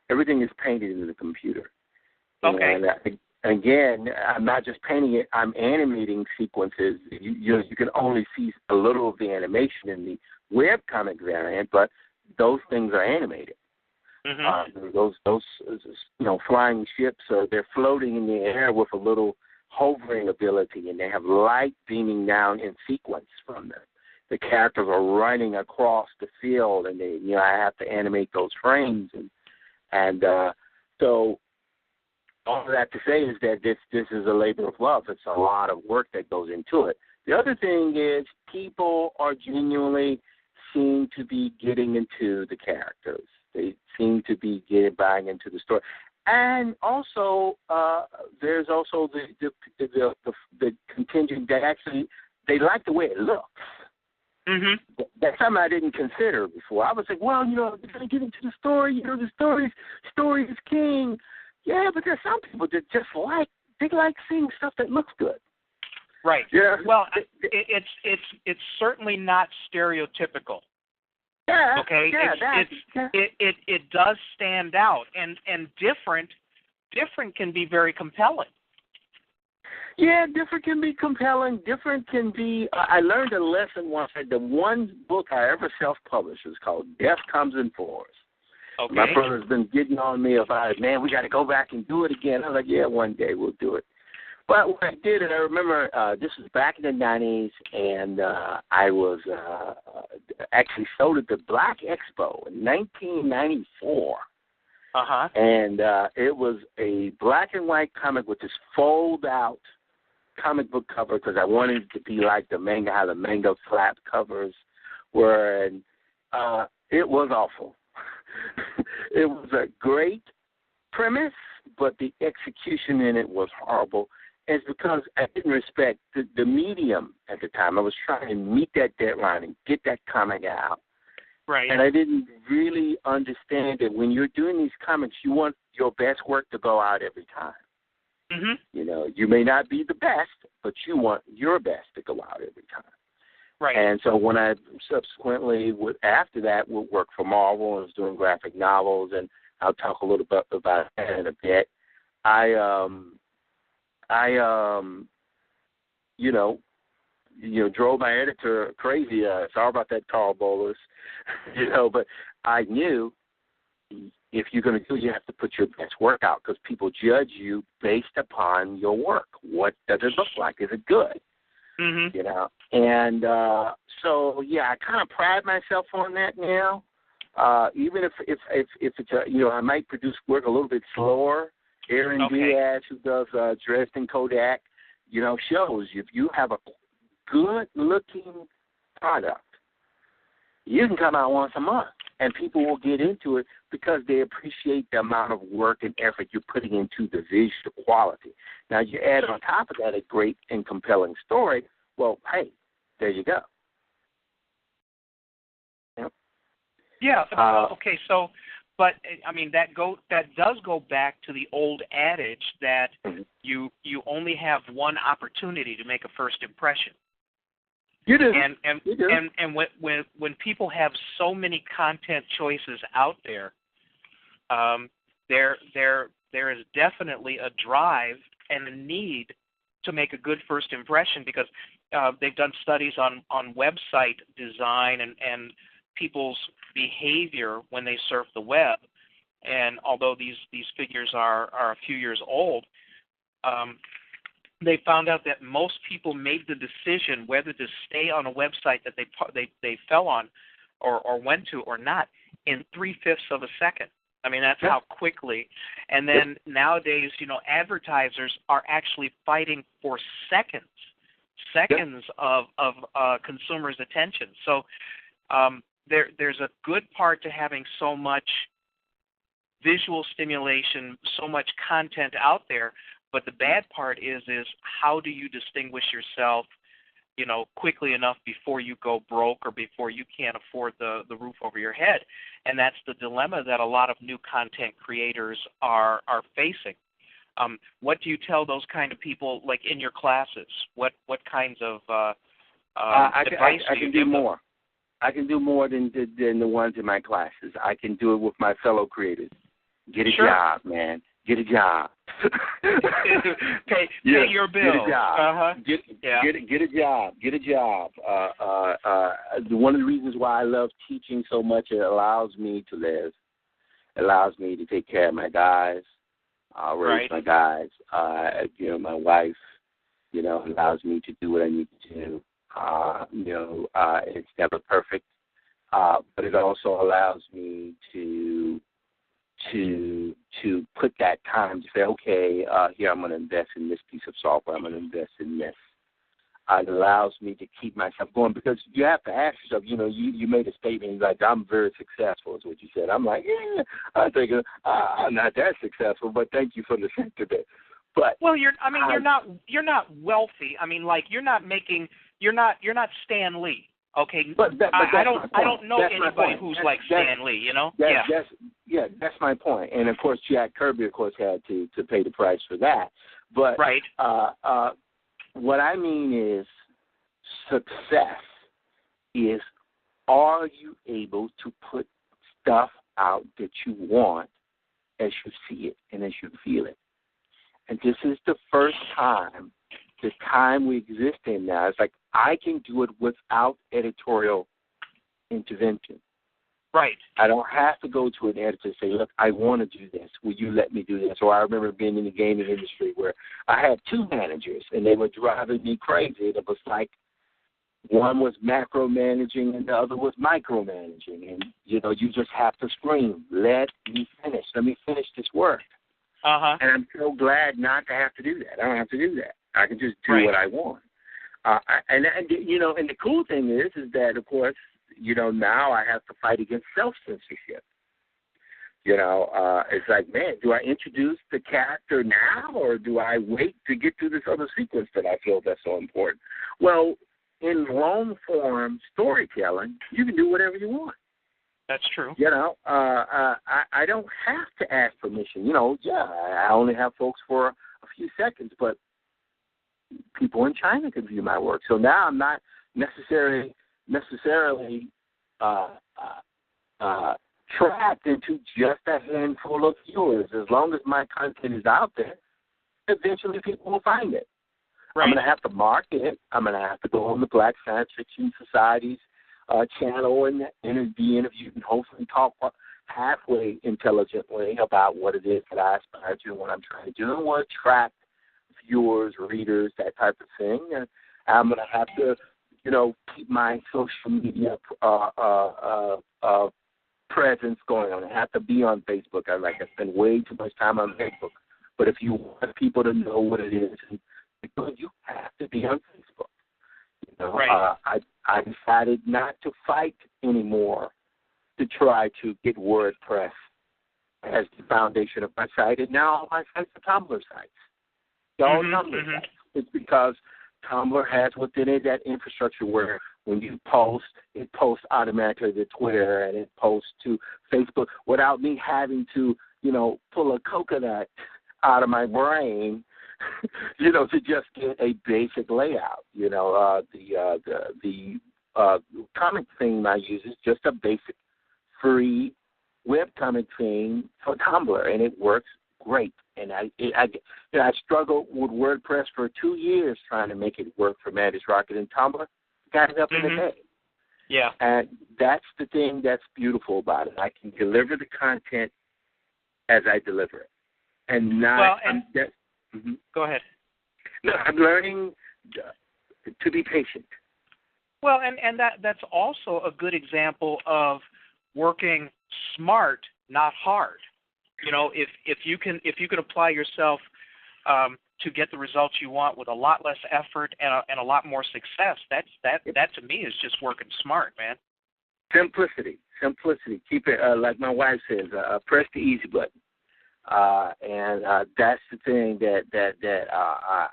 Everything is painted into the computer. Okay. And again, I'm not just painting it, I'm animating sequences. You can only see a little of the animation in the webcomic variant, but those things are animated. Mm-hmm. Those flying ships, they're floating in the air with a little hovering ability, and they have light beaming down in sequence from them. The characters are running across the field, and I have to animate those frames, and so all of that to say is that this is a labor of love. It's a lot of work that goes into it. The other thing is people are genuinely seem to be getting into the characters. They seem to be buying into the story. And also, there's also the contingent that actually they like the way it looks. Mm-hmm. That's something I didn't consider before. I was like, well, they're going to get into the story. The story is king. Yeah, but there's some people that just they like seeing stuff that looks good. Right. Yeah. Well, it's certainly not stereotypical. Yeah. Okay. Yeah, it does stand out, and different can be very compelling. Yeah, different can be compelling. Different can be. I learned a lesson once. The one book I ever self-published was called "Death Comes in Fours." Okay. My brother's been getting on me about it. Man, we got to go back and do it again. I was like, yeah, one day we'll do it. But what I did, and I remember this was back in the 90s, and I was actually sold at the Black Expo in 1994. Uh-huh. And it was a black and white comic with this fold-out comic book cover because I wanted it to be like the manga, how the manga flap covers were. And it was awful. It was a great premise, but the execution in it was horrible. It's because I didn't respect the medium at the time. I was trying to meet that deadline and get that comic out. Right. And I didn't really understand that when you're doing these comics, you want your best work to go out every time. Mm-hmm. You may not be the best, but you want your best to go out every time. Right. And so when I subsequently, after that, would work for Marvel and was doing graphic novels, and I'll talk a little bit about that in a bit, I drove my editor crazy. Sorry about that, Carl Bolus. But I knew if you're going to do it, you have to put your best work out because people judge you based upon your work. What does it look like? Is it good? Mm-hmm. And so I kind of pride myself on that now. Even if it's I might produce work a little bit slower. Aaron Diaz, who does Dresden Kodak, shows if you have a good-looking product, you can come out once a month, and people will get into it because they appreciate the amount of work and effort you're putting into the visual quality. Now, you add on top of that a great and compelling story, well, hey, there you go. Yep. Yeah. Okay. So, but I mean that does go back to the old adage that you only have one opportunity to make a first impression. You do. And when people have so many content choices out there, there is definitely a drive and a need to make a good first impression because they've done studies on website design and people's behavior when they surf the web. And although these figures are a few years old, they found out that most people made the decision whether to stay on a website that they fell on or went to or not in 3/5 of a second. I mean, that's how quickly. And then nowadays, advertisers are actually fighting for seconds of consumers' attention. So there's a good part to having so much visual stimulation, so much content out there. But the bad part is how do you distinguish yourself, quickly enough before you go broke or before you can't afford the roof over your head? And that's the dilemma that a lot of new content creators are facing. What do you tell those kind of people, like in your classes? What kinds of advice I do you can give do more. them? I can do more than the ones in my classes. I can do it with my fellow creators. Get a job, man. Get a job. pay your bills. Get a job. Uh-huh. Get a job. Get a job. One of the reasons why I love teaching so much, it allows me to live. It allows me to take care of my guys, raise my guys. My wife, allows me to do what I need to do. It's never perfect, but it also allows me to put that time to say, okay, here I'm going to invest in this piece of software. I'm going to invest in this. It allows me to keep myself going, because you have to ask yourself, you made a statement like, I'm very successful is what you said. I'm like, yeah, I think I'm not that successful, but thank you for the sentiment. But well, you're not wealthy. I mean, like you're not Stan Lee. Okay, but I don't know anybody who's like Stan Lee. You know? That's my point. And of course, Jack Kirby, of course, had to pay the price for that. But right. What I mean is, success is, are you able to put stuff out that you want as you see it and as you feel it? And this is the first time, the time we exist in now, it's like I can do it without editorial intervention. Right. I don't have to go to an editor and say, look, I want to do this. Will you let me do this? Or I remember being in the gaming industry where I had two managers, and they were driving me crazy. It was like one was macro-managing and the other was micromanaging. And, you just have to scream, let me finish. Let me finish this work. Uh-huh. And I'm so glad not to have to do that. I don't have to do that. I can just do what I want. And the cool thing is that, of course, now I have to fight against self-censorship. It's like, man, do I introduce the character now, or do I wait to get to this other sequence that I feel that's so important? Well, in long-form storytelling, you can do whatever you want. That's true. I don't have to ask permission. I only have folks for a few seconds, but people in China can view my work. So now I'm not necessarily trapped into just a handful of viewers. As long as my content is out there, eventually people will find it. Right. I'm going to have to market it. I'm going to have to go on the Black Science Fiction Society's channel and be interviewed and hopefully talk halfway intelligently about what it is that I aspire to and what I'm trying to do and what attract viewers, readers, that type of thing. And I'm going to have to, keep my social media presence going on. I have to be on Facebook. I spend way too much time on Facebook. But if you want people to know what it is, you have to be on Facebook. Right. I decided not to fight anymore to try to get WordPress as the foundation of my site, and now all my sites are Tumblr sites. They're all Tumblr sites. It's because Tumblr has within it that infrastructure where when you post, it posts automatically to Twitter and it posts to Facebook without me having to, pull a coconut out of my brain, to just get a basic layout. The comic theme I use is just a basic free webcomic theme for Tumblr, and it works great. And I struggled with WordPress for 2 years trying to make it work for Managed Rocket and Tumblr. Got it up in a day. Yeah. And that's the thing that's beautiful about it. I can deliver the content as I deliver it. And not... Go ahead. No, I'm learning to be patient. Well, and that's also a good example of working smart, not hard. If you can apply yourself to get the results you want with a lot less effort and a lot more success, that to me is just working smart, man. Simplicity. Keep it like my wife says. Press the easy button. And that's the thing that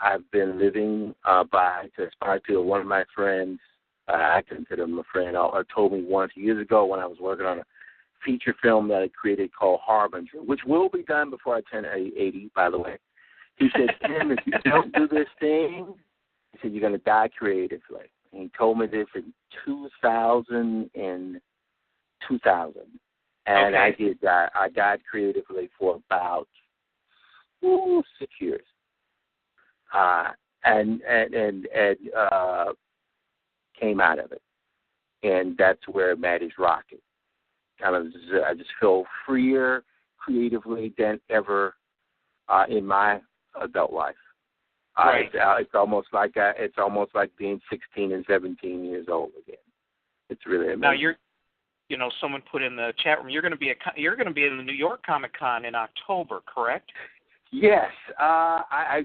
I've been living by. To aspire to. One of my friends, I consider him a friend, told me once years ago when I was working on a feature film that I created called Harbinger, which will be done before I turn 80, by the way. He said, Tim, if you don't do this thing, he said, you're going to die creatively. And he told me this in 2000. And I did that. I died creatively for about 6 years. And came out of it. And that's where Managed Rocket. I just feel freer creatively than ever in my adult life. Right. It's almost like being 16 and 17 years old again. It's really amazing. Now someone put in the chat room. You're going to be in the New York Comic Con in October, correct? Yes. I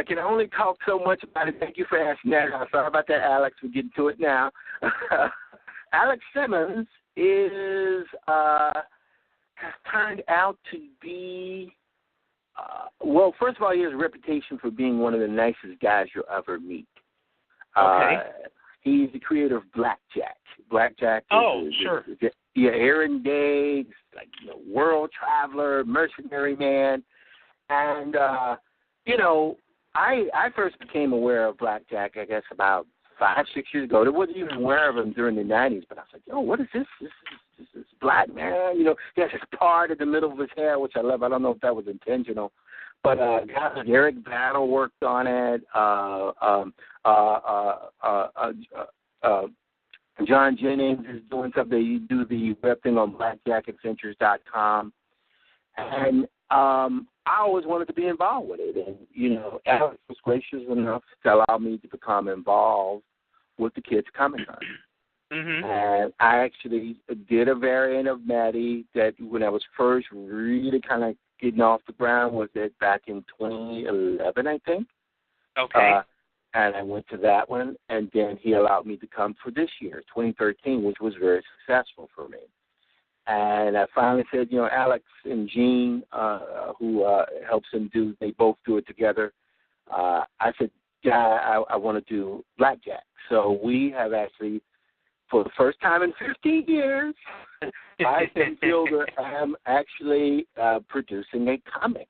can only talk so much about it. Thank you for asking that. I'm sorry about that, Alex. We'll get to it now. Alex Simmons has turned out to be, well, first of all, he has a reputation for being one of the nicest guys you'll ever meet. Okay. He's the creator of Blackjack. Blackjack sure. Aaron Day, world traveler, mercenary man. And, I first became aware of Blackjack, I guess, about 5-6 years ago. I wasn't even aware of him during the 90s, but I was like, what is this? This is black man. He has this part in the middle of his hair, which I love. I don't know if that was intentional. But guys like Eric Battle worked on it. John Jennings is doing something. You do the web thing on blackjackadventures.com. And I always wanted to be involved with it. And, Alex was gracious enough to allow me to become involved with the Kids Comic-Con. Mm-hmm. And I actually did a variant of Maddie that when I was first really kind of getting off the ground was it back in 2011, I think. Okay. And I went to that one, and then he allowed me to come for this year, 2013, which was very successful for me. And I finally said, Alex and Gene, who helps him do, they both do it together. I said, I want to do Blackjack. So we have actually, for the first time in 15 years, I, Tim Fielder, am actually producing a comic,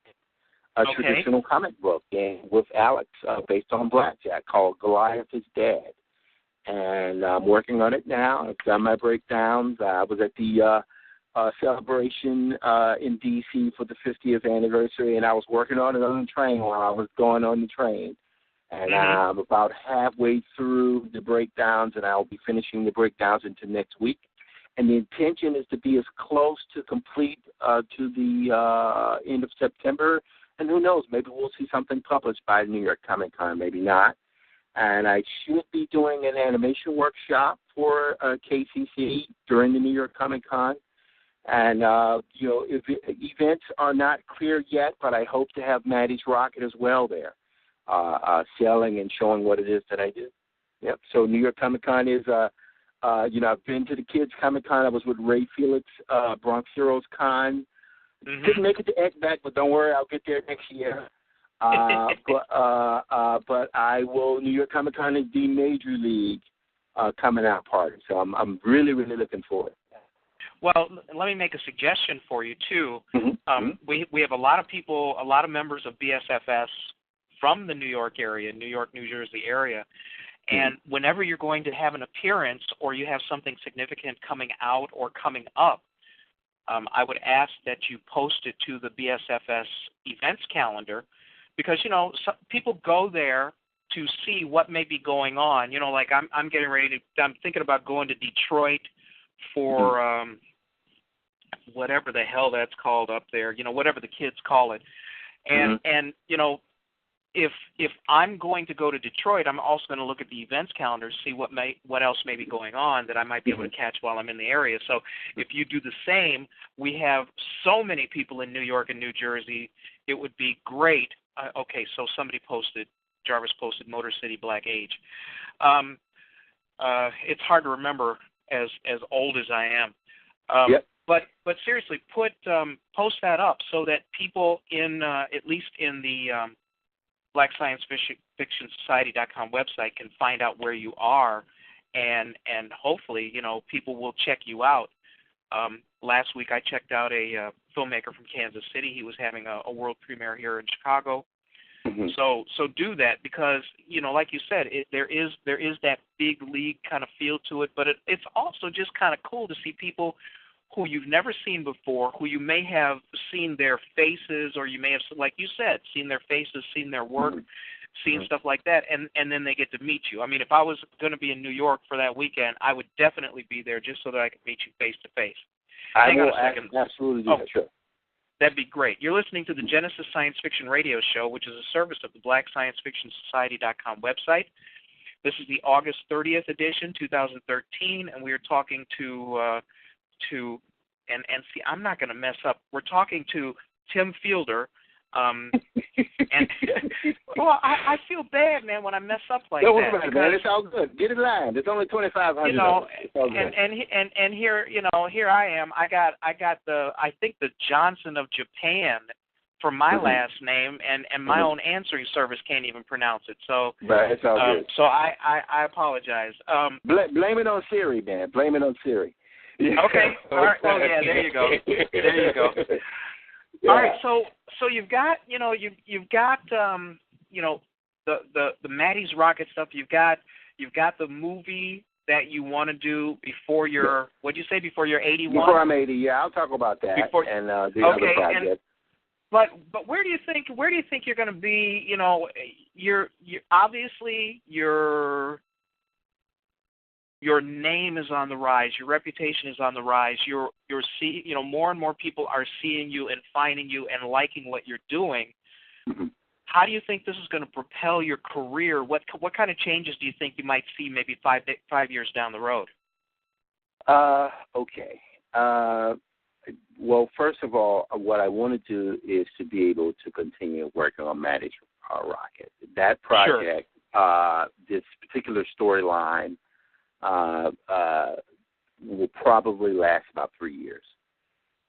traditional comic book with Alex based on Blackjack called Goliath is Dead. And I'm working on it now. I've done my breakdowns. I was at the celebration in D.C. for the 50th anniversary, and I was working on it on the train while I was going on the train. And I'm about halfway through the breakdowns, and I'll be finishing the breakdowns into next week. And the intention is to be as close to complete to the end of September. And who knows, maybe we'll see something published by New York Comic Con, maybe not. And I should be doing an animation workshop for KCC during the New York Comic Con. And, if events are not clear yet, but I hope to have Maddie's Rocket as well there, selling and showing what it is that I do. Yep. So New York Comic Con is, I've been to the Kids Comic Con. I was with Ray Felix, Bronx Heroes Con. Didn't make it to ECBAC, but don't worry, I'll get there next year. But I will. New York Comic Con is the major league coming out party, so I'm really, really looking forward. Well, let me make a suggestion for you, too. We have a lot of people, a lot of members of BSFS from the New York area, New York, New Jersey area. And whenever you're going to have an appearance or you have something significant coming out or coming up, I would ask that you post it to the BSFS events calendar because, some people go there to see what may be going on. Like I'm getting ready to, I'm thinking about going to Detroit for whatever the hell that's called up there, whatever the kids call it. And if I'm going to go to Detroit, I'm also going to look at the events calendar, see what else may be going on that I might be able to catch while I'm in the area. So if you do the same, we have so many people in New York and New Jersey, it would be great. Okay, so somebody posted, Jarvis posted Motor City Black Age. It's hard to remember as old as I am. Yep. But seriously, post that up so that people in at least in the Black Science Fiction Society.com website can find out where you are, and hopefully people will check you out. Last week I checked out a filmmaker from Kansas City. He was having a world premiere here in Chicago. So do that because like you said, there is that big league kind of feel to it, but it's also just kind of cool to see people who you've never seen before, who you may have seen their faces, or you may have, like you said, seen their faces, seen their work, seen stuff like that, and then they get to meet you. I mean, if I was going to be in New York for that weekend, I would definitely be there just so that I could meet you face to face. I will absolutely do that, sure. That'd be great. You're listening to the Genesis Science Fiction Radio Show, which is a service of the Black Science Fiction Society.com website. This is the August 30th edition, 2013, and we are talking to and see, I'm not going to mess up. We're talking to Tim Fielder, And well, I feel bad, man, when I mess up like Don't that. worry about it, man. It's all good. Get in line. There's only 2,500. You know, it's all good. and here, you know, here I am. I got I think the Johnson of Japan for my last name, and my own answering service can't even pronounce it. So, but it's all good. So I apologize. Blame it on Siri, man. Blame it on Siri. Okay. All right. Well, yeah. There you go. There you go. Yeah. All right. So you've got, you know, you've got you know, the Maddie's Rocket stuff. You've got the movie that you want to do before you're, what'd you say, before you're 81? Before I'm 80, yeah, I'll talk about that. And the other project. But where do you think you're going to be? You know, you're obviously your name is on the rise. Your reputation is on the rise. You know, more and more people are seeing you and finding you and liking what you're doing. Mm-hmm. How do you think this is going to propel your career? What kind of changes do you think you might see maybe 5 years down the road? Okay. Well, first of all, what I want to do is to be able to continue working on Maddie's Rocket. That project, this particular storyline, will probably last about 3 years.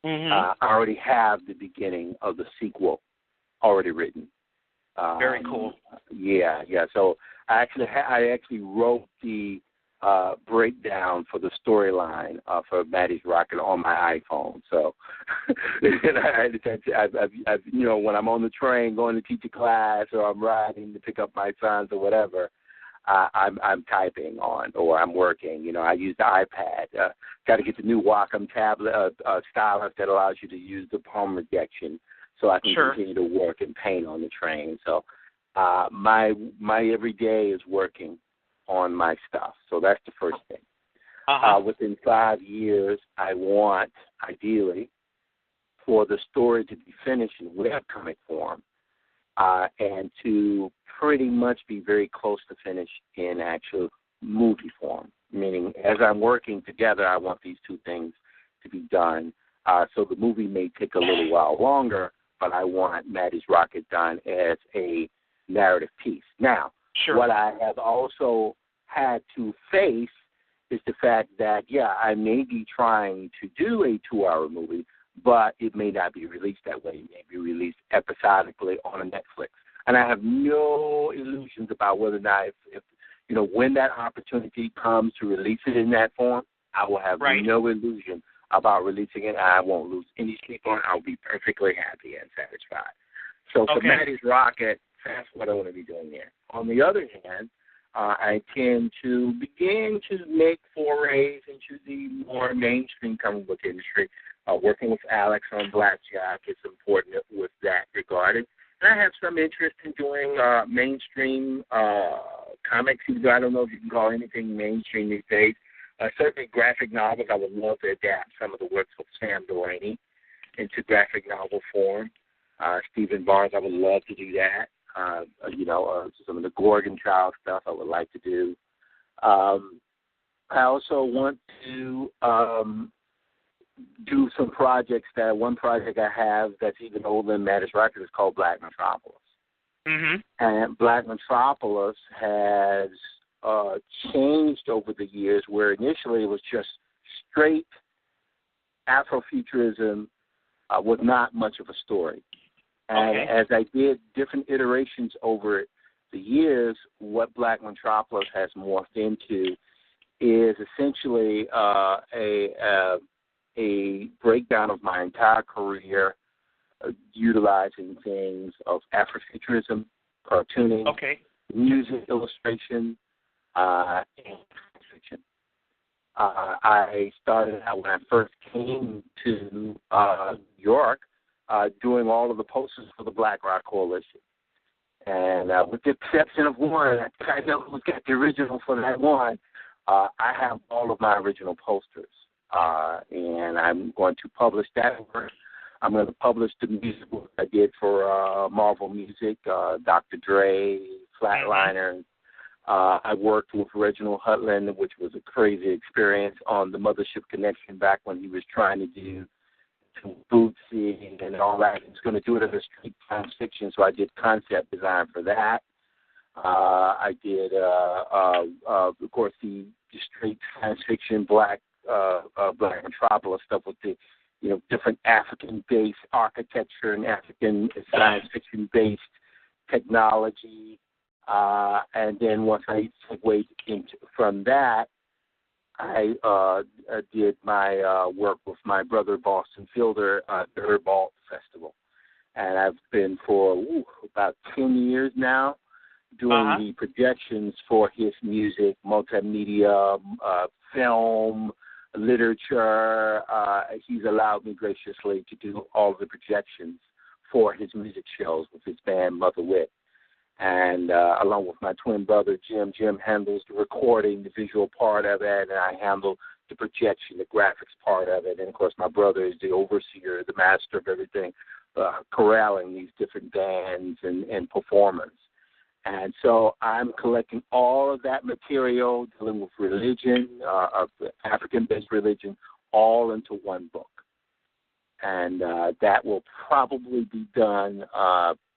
Mm-hmm. I already have the beginning of the sequel already written. Very cool. Yeah. So I actually wrote the breakdown for the storyline for Maddie's Rocket on my iPhone. So, I've, you know, when I'm on the train going to teach a class or I'm riding to pick up my sons or whatever, I'm typing on or I'm working. You know, I use the iPad. Got to get the new Wacom tablet stylus that allows you to use the palm rejection, so I can continue to work and paint on the train. So my every day is working on my stuff. So that's the first thing. Within 5 years, I want, ideally, for the story to be finished in webcomic form and to pretty much be very close to finished in actual movie form, meaning as I'm working together, I want these two things to be done. So the movie may take a little while longer, but I want Maddie's Rocket done as a narrative piece. Now, what I have also had to face is the fact that, I may be trying to do a 2-hour movie, but it may not be released that way. It may be released episodically on a Netflix. And I have no illusions about whether or not, if you know, when that opportunity comes to release it in that form, I will have no illusion about releasing it. I won't lose any sleep on it. I'll be perfectly happy and satisfied. So for Maddie's Rocket, that's what I want to be doing there. On the other hand, I tend to begin to make forays into the more mainstream comic book industry. Working with Alex on Blackjack is important with that regard. And I have some interest in doing mainstream comics. I don't know if you can call anything mainstream these days. Certainly graphic novels. I would love to adapt some of the works of Sam Delaney into graphic novel form. Stephen Barnes, I would love to do that. Some of the Gorgon Child stuff I would like to do. I also want to do some projects. One project I have that's even older than Maddie's Rocket is called Black Metropolis. Mm-hmm. And Black Metropolis has changed over the years, where initially it was just straight Afrofuturism with not much of a story. And as I did different iterations over the years, what Black Metropolis has morphed into is essentially a breakdown of my entire career, utilizing things of Afrofuturism, cartooning, music, illustration, and fiction. I started out when I first came to New York, doing all of the posters for the Black Rock Coalition. And with the exception of one, I know who got the original for that one, I have all of my original posters. And I'm going to publish that work. I'm going to publish the music work I did for Marvel Music, Dr. Dre, Flatliners. I worked with Reginald Hutland, which was a crazy experience, on the Mothership Connection back when he was trying to do to bootsy and all that. I was going to do it as a street science fiction, so I did concept design for that. I did, of course, the straight science fiction Black Metropolis stuff with the, different African-based architecture and African science fiction-based technology. And then once I segued from that, I did my work with my brother Boston Fielder at the Herbalt Festival. And I've been for about 10 years now doing the projections for his music, multimedia, film, literature. He's allowed me graciously to do all the projections for his music shows with his band Mother Wit. And along with my twin brother, Jim handles the recording, the visual part of it, and I handle the projection, the graphics part of it. And, of course, my brother is the overseer, the master of everything, corralling these different bands and performers. And so I'm collecting all of that material, dealing with religion, African-based religion, all into one book. And that will probably be done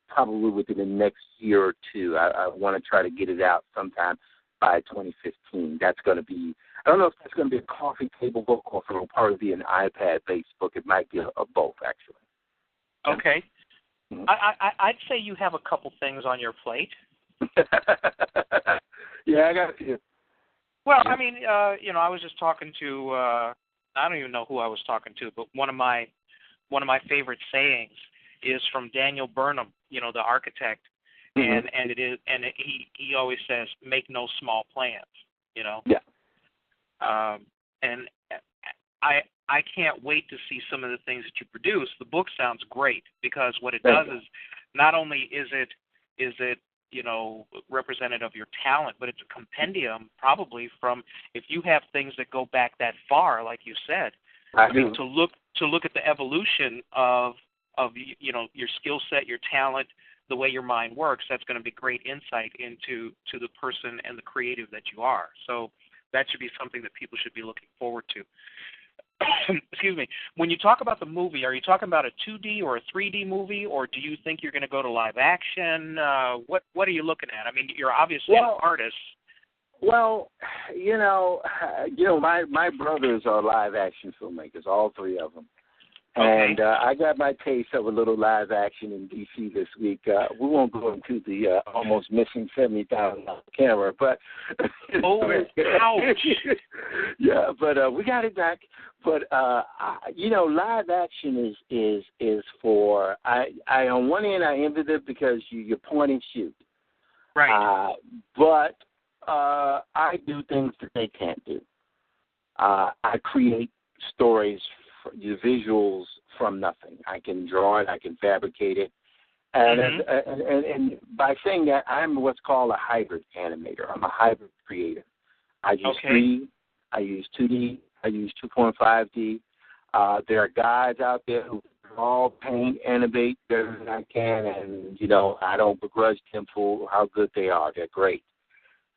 probably within the next year or two. I want to try to get it out sometime by 2015. That's going to be, I don't know if that's going to be a coffee table book or if it will probably be an iPad-based book. It might be a both, actually. Okay. Mm-hmm. I'd say you have a couple things on your plate. Yeah, I got it. Well, I mean, I was just talking to, I don't even know who I was talking to, but one of my favorite sayings is from Daniel Burnham, the architect, and he always says, "Make no small plans," Yeah. And I can't wait to see some of the things that you produce. The book sounds great because what it does is not only is it representative of your talent, but it's a compendium probably from, if you have things that go back that far, like you said, to look at the evolution of your skill set, your talent, the way your mind works. That's going to be great insight into the person and the creative that you are. So that should be something that people should be looking forward to. Excuse me. When you talk about the movie, are you talking about a 2D or a 3D movie, or do you think you're going to go to live action? What are you looking at? I mean, you're obviously an artist. Well, my brothers are live action filmmakers, all three of them. And I got my taste of a little live action in D.C. this week. We won't go into the almost missing $70,000 camera, but ouch! Yeah, but we got it back. But live action is for I on one end I envy it because you point and shoot, right? But I do things that they can't do. I create stories, the visuals from nothing. I can draw it, I can fabricate it, and by saying that, I'm what's called a hybrid animator. I'm a hybrid creator. I use 3D, I use 2D, I use 2.5D. There are guys out there who all paint, animate better than I can, and I don't begrudge them for how good they are. They're great.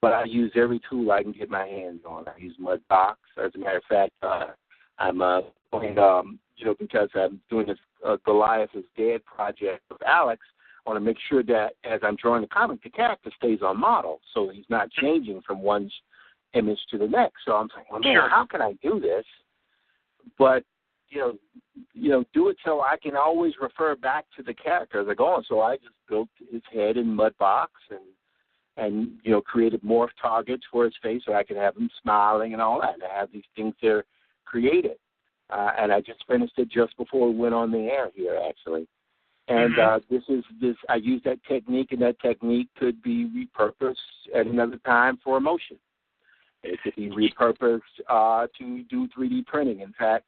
But I use every tool I can get my hands on. I use Mudbox. As a matter of fact, I'm going, because I'm doing this Goliath is Dead project with Alex, I want to make sure that as I'm drawing the comic, the character stays on model, so he's not changing from one image to the next. So I'm saying, well, man, how can I do this? But, do it so I can always refer back to the character as I go on. So I just built his head in Mudbox and created morph targets for his face so I can have him smiling and all that. And I have these things there created. And I just finished it just before we went on the air here, actually. And I use that technique, and that technique could be repurposed at another time for emotion. It could be repurposed to do 3D printing. In fact,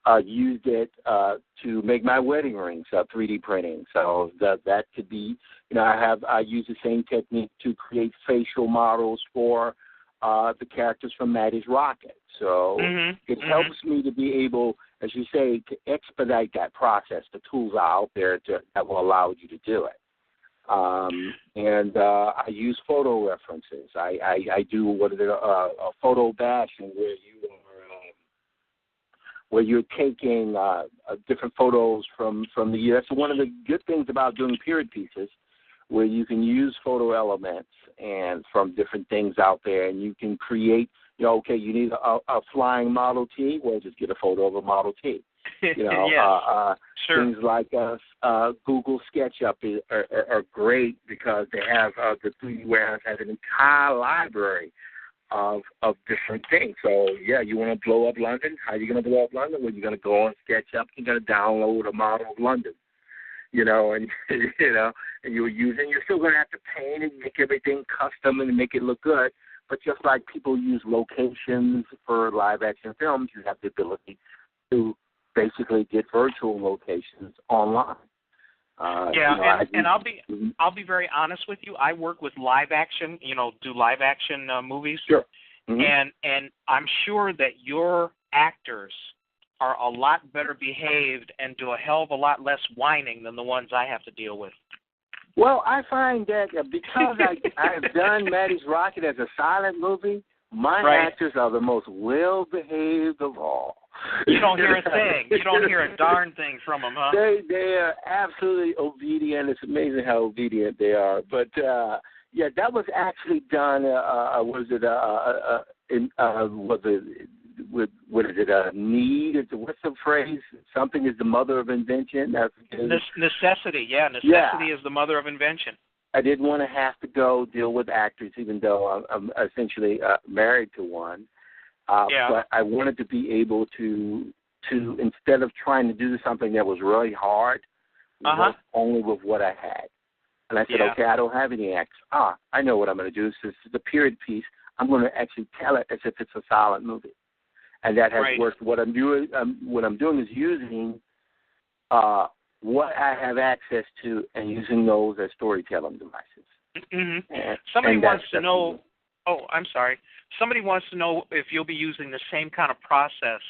I used it to make my wedding rings, 3D printing. So that could be, I use the same technique to create facial models for the characters from Maddie's Rocket. So it helps me to be able, as you say, to expedite that process. The tools are out there that will allow you to do it. And I use photo references. I do a photo bashing where you're taking different photos from the year. That's one of the good things about doing period pieces, where you can use photo elements and from different things out there, and you can create. Okay, you need a flying Model T. Well, just get a photo of a Model T. Yes. Sure. Things like Google SketchUp are great because they have the 3D warehouse has an entire library of different things. So yeah, you want to blow up London? How are you going to blow up London? Well, you're going to go on SketchUp. You're going to download a model of London. And and you're still going to have to paint and make everything custom and make it look good. But just like people use locations for live action films, you have the ability to basically get virtual locations online. I'll be very honest with you. I work with live action, do live action movies. Sure. Mm-hmm. And I'm sure that your actors are a lot better behaved and do a hell of a lot less whining than the ones I have to deal with. Well, I find that because I've done Maddie's Rocket as a silent movie, my actors are the most well-behaved of all. You don't hear a thing. You don't hear a darn thing from them, huh? They are absolutely obedient. It's amazing how obedient they are. But, that was actually done, need? What's the phrase? Something is the mother of invention. Necessity, Necessity is the mother of invention. I didn't want to have to go deal with actors, even though I'm essentially married to one. But I wanted to be able to instead of trying to do something that was really hard, work only with what I had. And I said, okay, I don't have any actors. I know what I'm going to do. This is a period piece. I'm going to actually tell it as if it's a silent movie. And that has worked. What I'm doing is using what I have access to and using those as storytelling devices. Mm-hmm. Somebody wants to know. Oh, I'm sorry. Somebody wants to know if you'll be using the same kind of process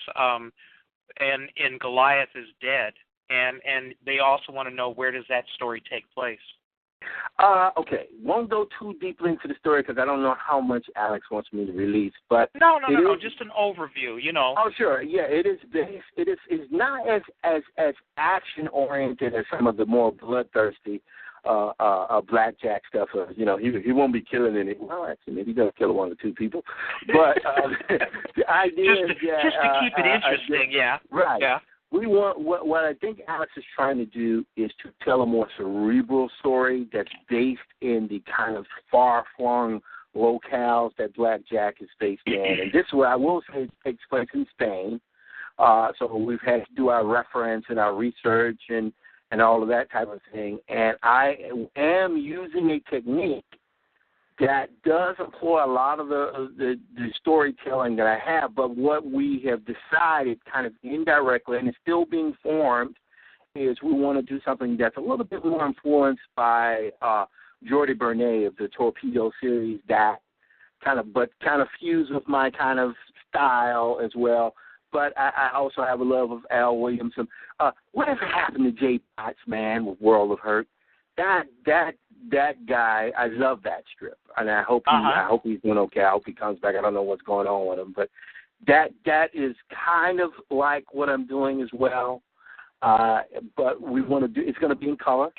in Goliath is Dead, and they also want to know where does that story take place. Okay, won't go too deeply into the story because I don't know how much Alex wants me to release. But no, just an overview, Oh, sure, yeah, it is. It's not as action oriented as some of the more bloodthirsty blackjack stuff. He won't be killing any. Well, actually, maybe he does kill one or two people. But the idea is just to keep it interesting, right. Yeah. We want what I think Alex is trying to do is to tell a more cerebral story that's based in the kind of far-flung locales that blackjack is based in. And this way, I will say it takes place in Spain. So we've had to do our reference and our research and all of that type of thing. And I am using a technique that does employ a lot of the storytelling that I have, but what we have decided kind of indirectly, and it's still being formed, is we want to do something that's a little bit more influenced by Jordi Bernay of the Torpedo series, but kind of fused with my kind of style as well. But I also have a love of Al Williamson. Whatever happened to Jay Potts, man, with World of Hurt? That guy, I love that strip, and I hope he's doing okay. I hope he comes back. I don't know what's going on with him, but that is kind of like what I'm doing as well. But we want to do. It's going to be in color.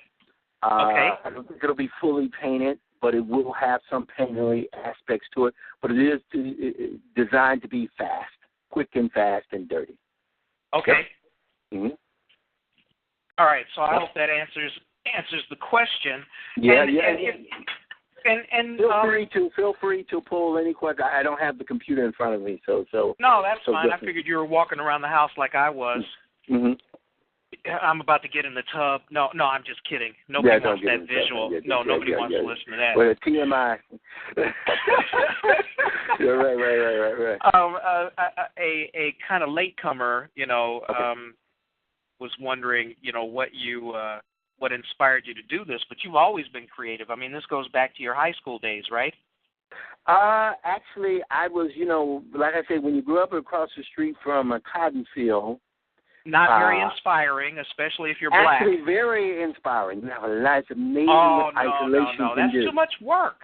Okay. I don't think it'll be fully painted, but it will have some painterly aspects to it. But it is designed to be fast, quick and fast and dirty. Okay. Yep. Mm-hmm. All right. So I hope that answers the question. Yeah. And feel free to pull any question. I don't have the computer in front of me, so no, that's fine. I figured you were walking around the house like I was. Mm-hmm. I'm about to get in the tub. No, I'm just kidding. Nobody wants that visual. Nobody wants to listen to that. Well, it's TMI. Yeah, right. A kind of latecomer, was wondering, what inspired you to do this, but you've always been creative. I mean, this goes back to your high school days, right? Actually, I was, like I said, when you grew up across the street from a cotton field, Not very inspiring, especially if you're black. Actually, very inspiring. You have a lot. It's amazing what isolation can do. That's too much work.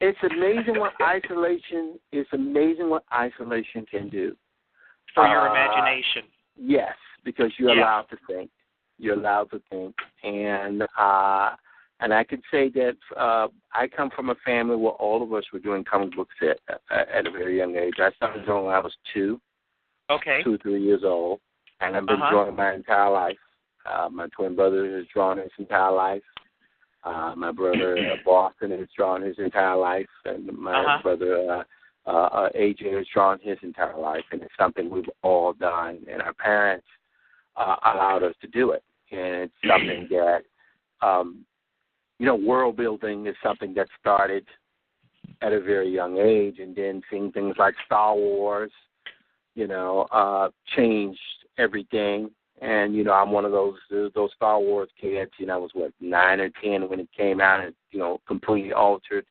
It's amazing what isolation. It's amazing what isolation can do for your imagination. Yes, because you're allowed to think. You're allowed to think, and I could say that I come from a family where all of us were doing comic books at a very young age. I started drawing when I was 2 or 3 years old, and I've been drawing my entire life. My twin brother has drawn his entire life. My brother Boston has drawn his entire life, and my brother AJ has drawn his entire life, and it's something we've all done, and our parents allowed us to do it. And it's something that, world building is something that started at a very young age, and then seeing things like Star Wars, changed everything. And, I'm one of those Star Wars kids. I was, 9 or 10 when it came out and, completely altered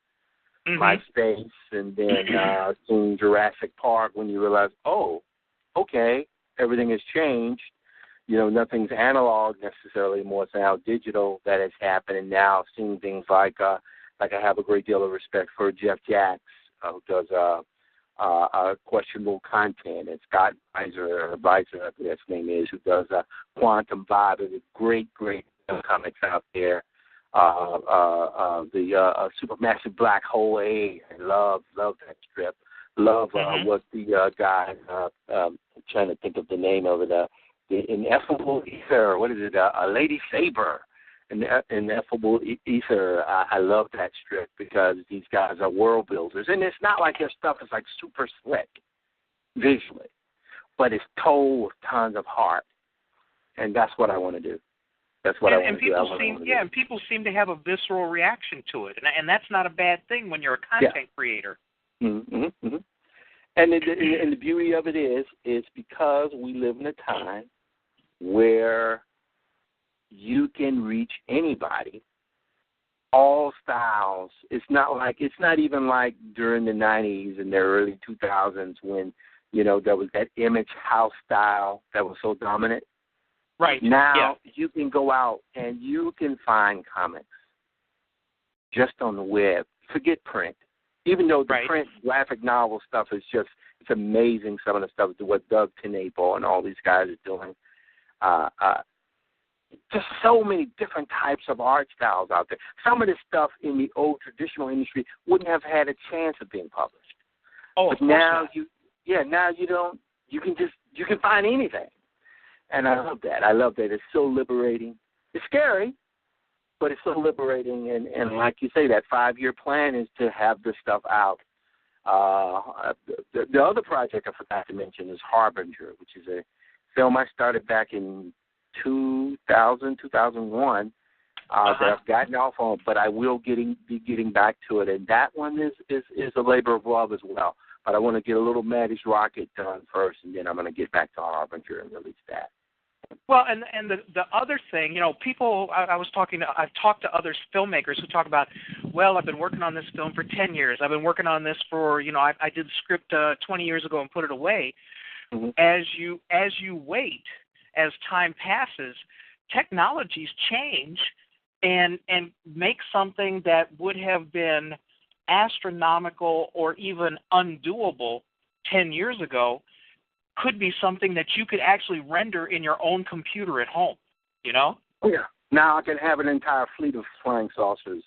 my space. And then seeing Jurassic Park when you realize, oh, okay, everything has changed. Nothing's analog necessarily, more it's now digital that has happened. And now seeing things like I have a great deal of respect for Jeff Jacks, who does questionable content, and Scott Weiser, I believe his name is, who does Quantum Bob. There's great comics out there. The Supermassive Black Hole A, I love that strip. Love what the guy, I'm trying to think of the name of it, the Ineffable Ether, what is it, Lady Saber. Ineffable Ether, I love that strip because these guys are world builders. And it's not like their stuff is like super slick visually, but it's told with tons of heart. And that's what I want to do. That's what I want to do. And people seem to have a visceral reaction to it. And that's not a bad thing when you're a content creator. Mm-hmm, mm-hmm. And the beauty of it is because we live in a time where you can reach anybody, all styles. It's not even like during the 90s and the early 2000s when, there was that image house style that was so dominant. Right. Now you can go out and you can find comics just on the web. Forget print. Even though the print graphic novel stuff is it's amazing, some of the stuff, what Doug Tenable and all these guys are doing. Just so many different types of art styles out there. Some of this stuff in the old traditional industry wouldn't have had a chance of being published. Oh, but now you can find anything. And I love that. It's so liberating. It's scary, but it's so liberating. And like you say, that 5-year plan is to have this stuff out. The other project I forgot to mention is Harbinger, which is a film I started back in 2001 that I've gotten off on, but I will be getting back to it. And that one is a labor of love as well. But I want to get a little Maddie's Rocket done first, and then I'm going to get back to Harbinger and release that. Well, and the other thing, people, I've talked to other filmmakers who talk about, well, I've been working on this film for 10 years. I've been working on this for, I did the script 20 years ago and put it away. Mm-hmm. As you wait, as time passes, technologies change and make something that would have been astronomical or even undoable 10 years ago could be something that you could actually render in your own computer at home, Oh, yeah. Now I can have an entire fleet of flying saucers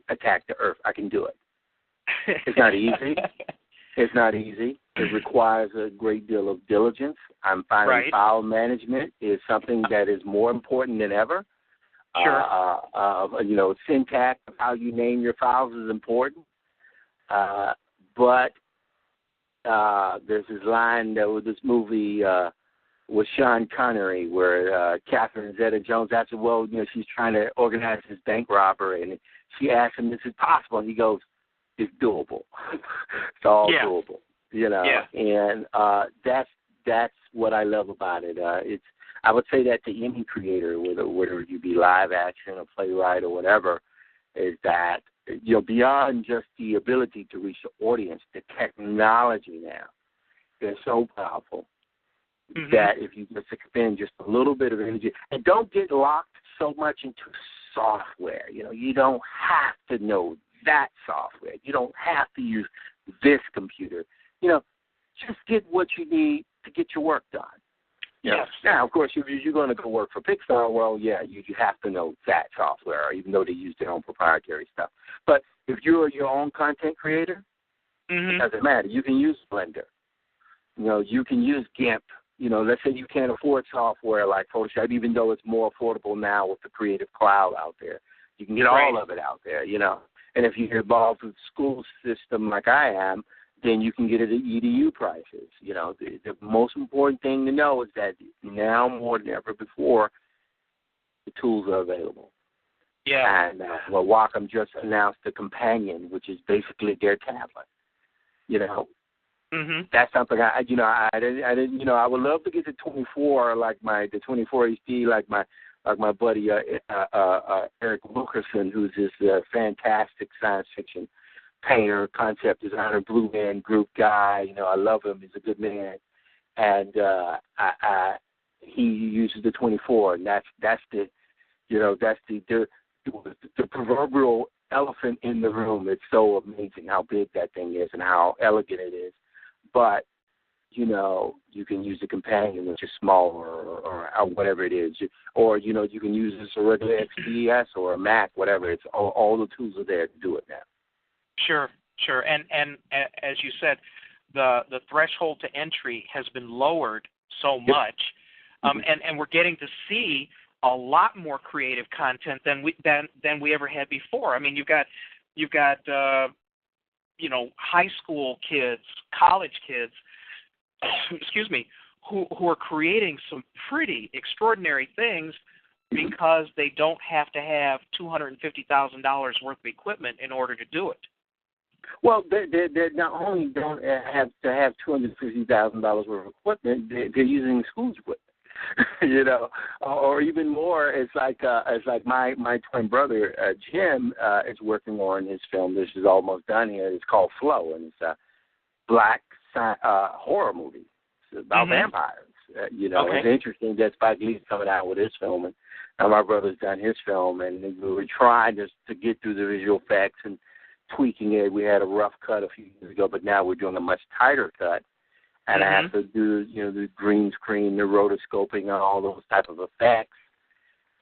attack the Earth. I can do it. It's not easy. It's not easy. It requires a great deal of diligence. I'm finding file management is something that is more important than ever. Sure. Syntax of how you name your files is important. But there's this line with this movie with Sean Connery where Catherine Zeta-Jones asked her, she's trying to organize this bank robbery, and she asked him, is it possible? And he goes, it's doable. It's all doable, and that's what I love about it. I would say that to any creator, whether you be live action or playwright or whatever, is that beyond just the ability to reach the audience, the technology now is so powerful that if you just expend just a little bit of energy, and don't get locked so much into software. You don't have to know that software. You don't have to use this computer. Just get what you need to get your work done. Yes. Now, of course, if you're going to go work for Pixar, well, yeah, you have to know that software, even though they use their own proprietary stuff. But if you're your own content creator, it doesn't matter. You can use Blender. You can use GIMP. Let's say you can't afford software like Photoshop, even though it's more affordable now with the Creative Cloud out there. You can get all of it out there, And if you're involved with the school system like I am, then you can get it at EDU prices. The most important thing to know is that now more than ever before, the tools are available. Yeah. And Wacom just announced the Companion, which is basically their tablet. That's something I didn't. I would love to get the 24, the 24 HD, like my buddy Eric Wilkerson, who's this fantastic science fiction painter, concept designer, Blue Man Group guy. I love him. He's a good man, and he uses the 24, and that's the proverbial elephant in the room. It's so amazing how big that thing is and how elegant it is. But you can use the Companion, which is smaller, or whatever it is, or you can use this a regular XPS or a Mac, whatever. It's all the tools are there to do it now. Sure. And as you said, the threshold to entry has been lowered so much, and we're getting to see a lot more creative content than we ever had before. I mean, you've got high school kids, college kids, excuse me, who are creating some pretty extraordinary things because they don't have to have $250,000 worth of equipment in order to do it. Well, they not only don't have to have $250,000 worth of equipment, they're using school equipment, or even more. It's like my twin brother Jim is working on his film. This is almost done here. It's called Flow, and it's a black horror movie. It's about vampires. It's interesting that Spike Lee's coming out with his film, and my brother's done his film, and we were trying to get through the visual effects and tweaking it. We had a rough cut a few years ago, but now we're doing a much tighter cut. And I have to do, the green screen, the rotoscoping, and all those type of effects.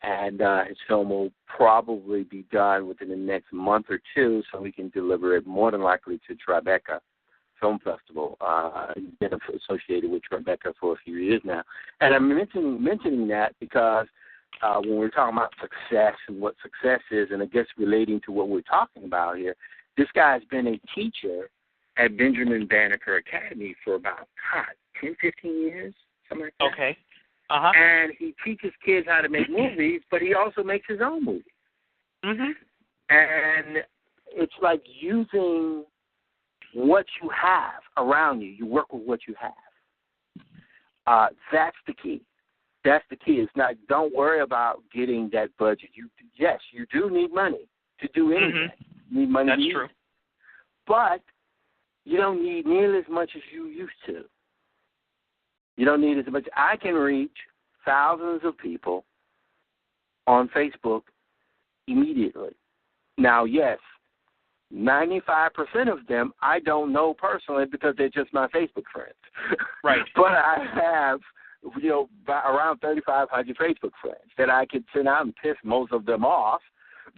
And his film will probably be done within the next month or two, so we can deliver it more than likely to Tribeca Film Festival. Been associated with Tribeca for a few years now. And I'm mentioning that because when we're talking about success and what success is, and I guess relating to what we're talking about here, this guy's been a teacher at Benjamin Banneker Academy for about, 10, 15 years, something like that. Okay. And he teaches kids how to make movies, but he also makes his own movies. And it's like using what you have around you. You work with what you have. That's the key. That's the key. It's not, don't worry about getting that budget. Yes, you do need money to do anything. You need money. That's true. But you don't need nearly as much as you used to. You don't need as much. I can reach thousands of people on Facebook immediately. Now, yes, 95% of them I don't know personally because they're just my Facebook friends. Right. But I have, around 3,500 Facebook friends that I could send out and piss most of them off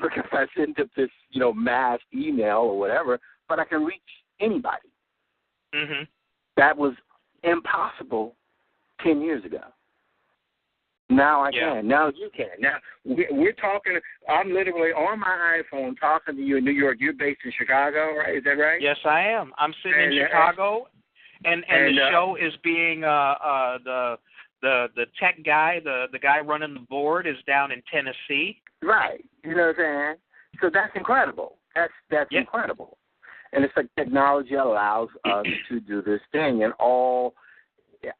because I send them this, mass email or whatever, but I can reach anybody. That was impossible 10 years ago. Now I can. Now you can. Now we're talking. I'm literally on my iPhone talking to you in New York. You're based in Chicago, right? Is that right? Yes, I am. I'm sitting in Chicago, and the show is being the tech guy, the guy running the board, is down in Tennessee. Right. You know what I'm saying? So that's incredible. That's incredible. And it's like technology allows us to do this thing, and all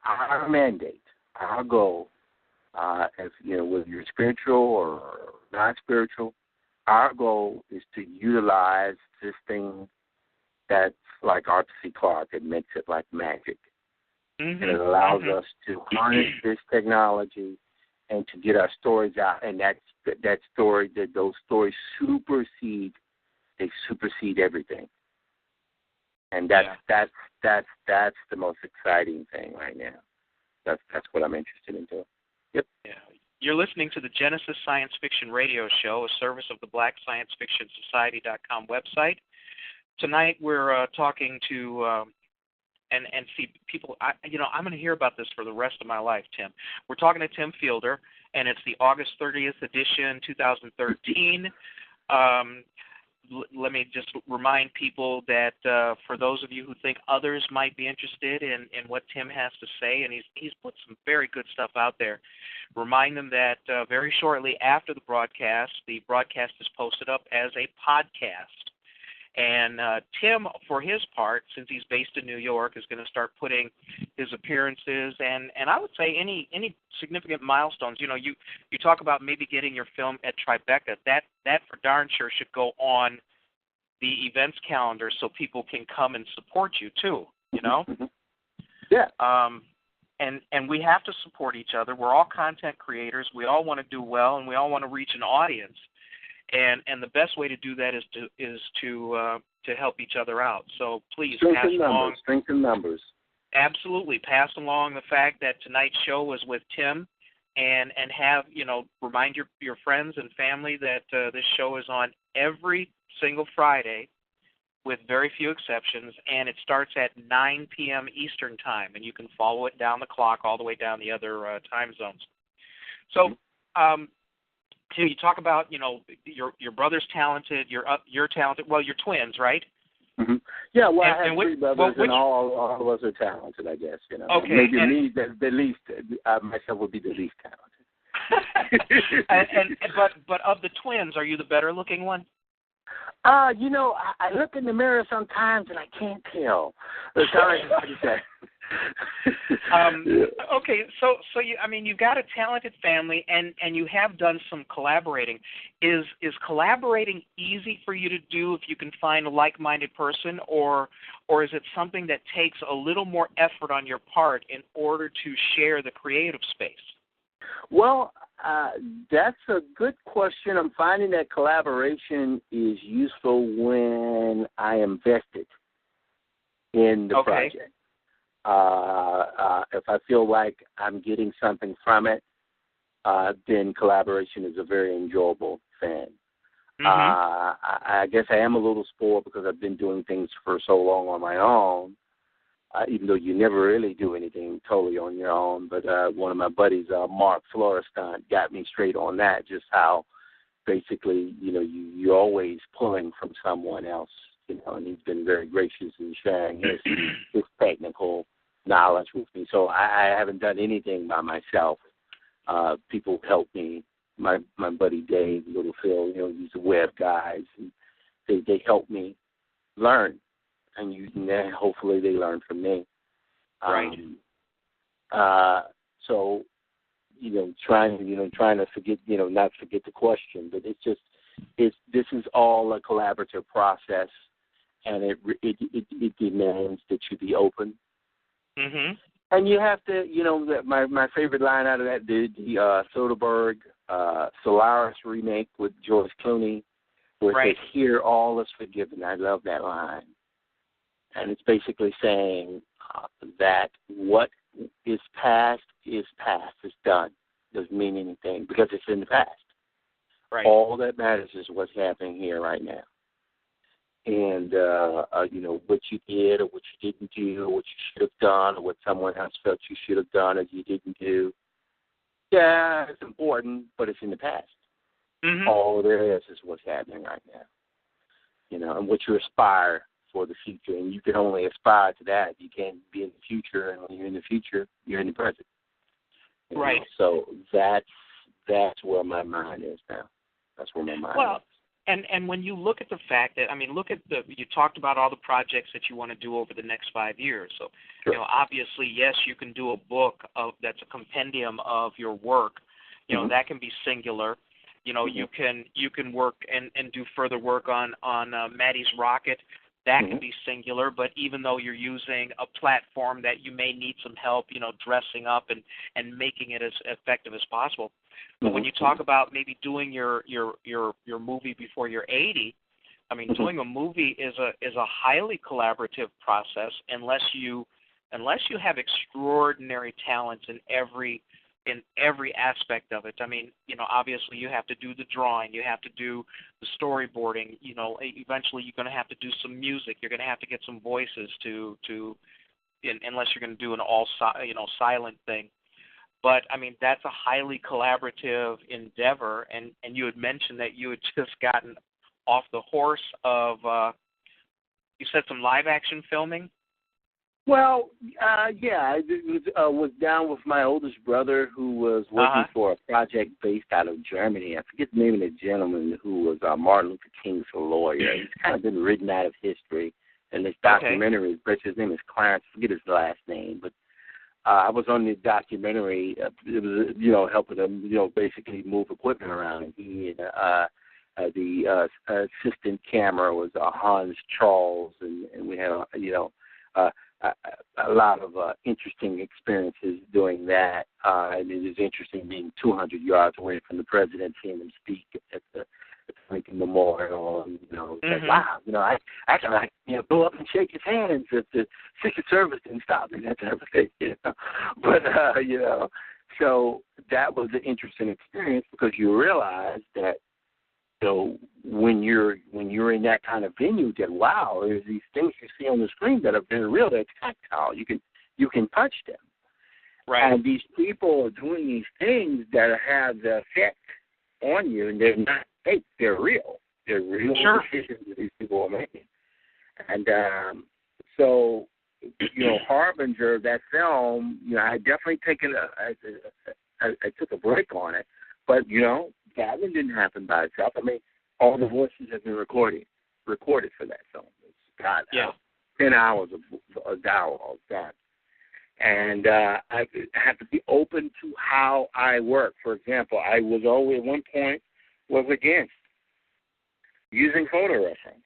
our mandate, our goal, as whether you're spiritual or not spiritual, our goal is to utilize this thing that's like Arthur C. Clarke. It makes it like magic. and it allows us to harness this technology and to get our stories out. And those stories supersede everything. And that's the most exciting thing right now. That's what I'm interested in doing. Yep. Yeah. You're listening to the Genesis Science Fiction Radio Show, a service of the Black Science Fiction Society.com website. Tonight we're talking to and see people. I'm going to hear about this for the rest of my life, Tim. We're talking to Tim Fielder, and it's the August 30th edition, 2013. Let me just remind people that for those of you who think others might be interested in what Tim has to say, and he's put some very good stuff out there, remind them that very shortly after the broadcast is posted up as a podcast. And Tim, for his part, since he's based in New York, is going to start putting his appearances and I would say any significant milestones. You talk about maybe getting your film at Tribeca. That for darn sure should go on the events calendar so people can come and support you too. Yeah. And we have to support each other. We're all content creators. We all want to do well, and we all want to reach an audience. And the best way to do that is to help each other out. So please pass along. Strengthen numbers. Absolutely, pass along the fact that tonight's show was with Tim, and have remind your friends and family that this show is on every single Friday, with very few exceptions, and it starts at 9 p.m. Eastern time, and you can follow it down the clock all the way down the other time zones. So. Tim, you talk about your brother's talented, you're talented. Well, you're twins, right? Mm-hmm. Yeah, well, I have three brothers, and all of us are talented, I guess. Okay, maybe me, the least. Myself would be the least talented. But of the twins, are you the better looking one? I look in the mirror sometimes and I can't tell. It's hard to say. Okay, so you've got a talented family, and you have done some collaborating. Is collaborating easy for you to do if you can find a like-minded person, or is it something that takes a little more effort on your part in order to share the creative space? Well, that's a good question. I'm finding that collaboration is useful when I am vested in the project. If I feel like I'm getting something from it, then collaboration is a very enjoyable thing. Mm-hmm. I guess I am a little spoiled because I've been doing things for so long on my own, even though you never really do anything totally on your own. But one of my buddies, Mark Florestan, got me straight on that, just how basically, you're always pulling from someone else, and he's been very gracious in sharing his technical knowledge with me. So I haven't done anything by myself. People help me. My buddy Dave, Little Phil, he's a web guy. They help me learn, and then hopefully they learn from me. Right. So, trying to forget, not forget the question, but this is all a collaborative process, and it demands that you be open. Mm-hmm. And you have to, my favorite line out of that, the Soderbergh Solaris remake with George Clooney, where it says, "Here all is forgiven." I love that line. And it's basically saying that what is past, it's done. Doesn't mean anything because it's in the past. Right. All that matters is what's happening here right now. And, what you did or what you didn't do or what you should have done or what someone else felt you should have done or you didn't do. Yeah, it's important, but it's in the past. Mm-hmm. All there is what's happening right now. And what you aspire for the future. And you can only aspire to that. You can't be in the future, and when you're in the future, you're in the present. Right. So that's where my mind is now. That's where my mind is. And when you look at the fact that, you talked about all the projects that you want to do over the next 5 years. So, sure. Obviously, yes, you can do a book that's a compendium of your work. Mm-hmm. That can be singular. Mm-hmm. You can work and do further work on Maddie's Rocket. that Mm-hmm. can be singular, but even though you're using a platform that you may need some help, dressing up and making it as effective as possible. But when you talk about maybe doing your movie before you're 80, I mean, doing a movie is a highly collaborative process unless you have extraordinary talents in every aspect of it. I mean, obviously you have to do the drawing, you have to do the storyboarding. Eventually you're going to have to do some music. You're going to have to get some voices to unless you're going to do an all silent thing. But I mean, that's a highly collaborative endeavor. And you had mentioned that you had just gotten off the horse of you said some live action filming. Well, yeah, I was down with my oldest brother who was working for a project based out of Germany. I forget the name of the gentleman who was Martin Luther King's lawyer. He's kind of been written out of history in this documentary, but his name is Clarence. I forget his last name, but I was on the documentary. It was, helping him, basically move equipment around. And he and the assistant camera was Hans Charles, and we had, a lot of interesting experiences doing that. And it was interesting being 200 yards away from the president, seeing him speak at the Lincoln Memorial. And, like, wow, I can go up and shake his hands if the Secret Service didn't stop me, that type of thing. But, so that was an interesting experience because you realize that, when you're in that kind of venue, that wow, there's these things you see on the screen that are very real. They're tactile. You can touch them. Right. And these people are doing these things that have the effect on you, and they're not fake. They're real. They're real decisions that these people are making. And so, Harbinger, that film, I definitely I took a break on it, but that one didn't happen by itself. I mean, all the voices have been recorded for that film. It's got 10 hours of dialogue done. And I have to be open to how I work. For example, I was always at one point was against using photo reference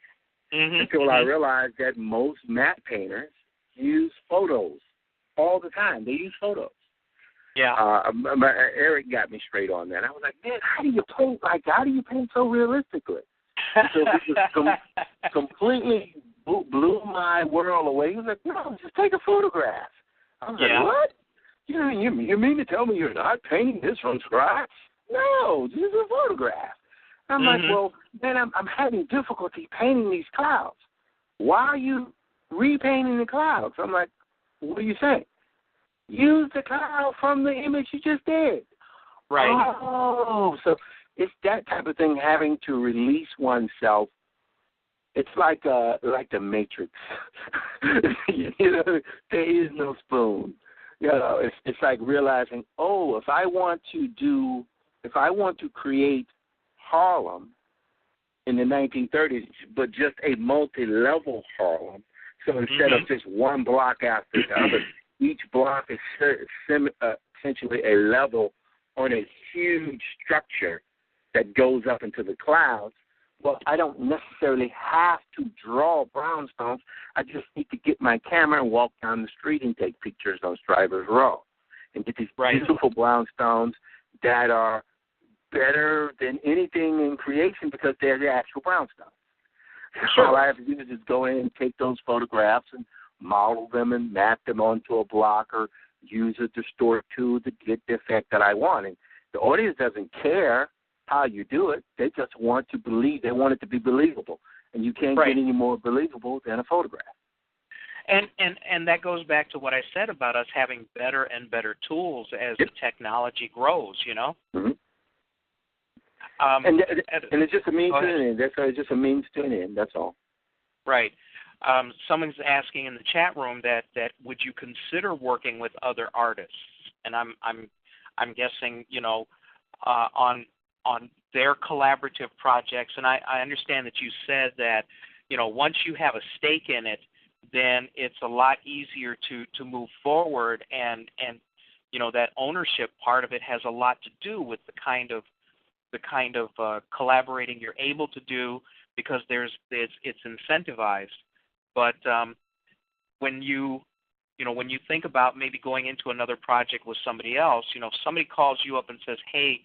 until I realized that most matte painters use photos all the time. They use photos. Yeah. Eric got me straight on that. I was like, man, how do you paint? Like, how do you paint so realistically? So it just completely blew my world away. He was like, no, just take a photograph. I was like, what? You mean to tell me you're not painting this from scratch? No, this is a photograph. I'm like, well, man, I'm having difficulty painting these clouds. Why are you repainting the clouds? I'm like, what are you saying? Use the cloud from the image you just did. Right. Oh, so it's that type of thing, having to release oneself. It's like the Matrix. There is no spoon. It's like realizing, if I want to create Harlem in the 1930s, but just a multi-level Harlem, so instead of just one block after the other, each block is essentially a level on a huge structure that goes up into the clouds. Well, I don't necessarily have to draw brownstones. I just need to get my camera and walk down the street and take pictures on Strivers Row and get these beautiful brownstones that are better than anything in creation because they're the actual brownstones. All I have to do is just go in and take those photographs and model them and map them onto a block or use a distort tool to get the effect that I want. And the audience doesn't care how you do it. They just want to believe. They want it to be believable. And you can't get any more believable than a photograph. And that goes back to what I said about us having better and better tools as the technology grows, Mm-hmm. And it's just a means to an end. It's just a means to an end. That's all. Right. Someone's asking in the chat room that would you consider working with other artists? And I'm guessing on their collaborative projects. And I understand that you said that once you have a stake in it, then it's a lot easier to move forward. And that ownership part of it has a lot to do with the kind of collaborating you're able to do because it's incentivized. but when you think about maybe going into another project with somebody else, if somebody calls you up and says, hey,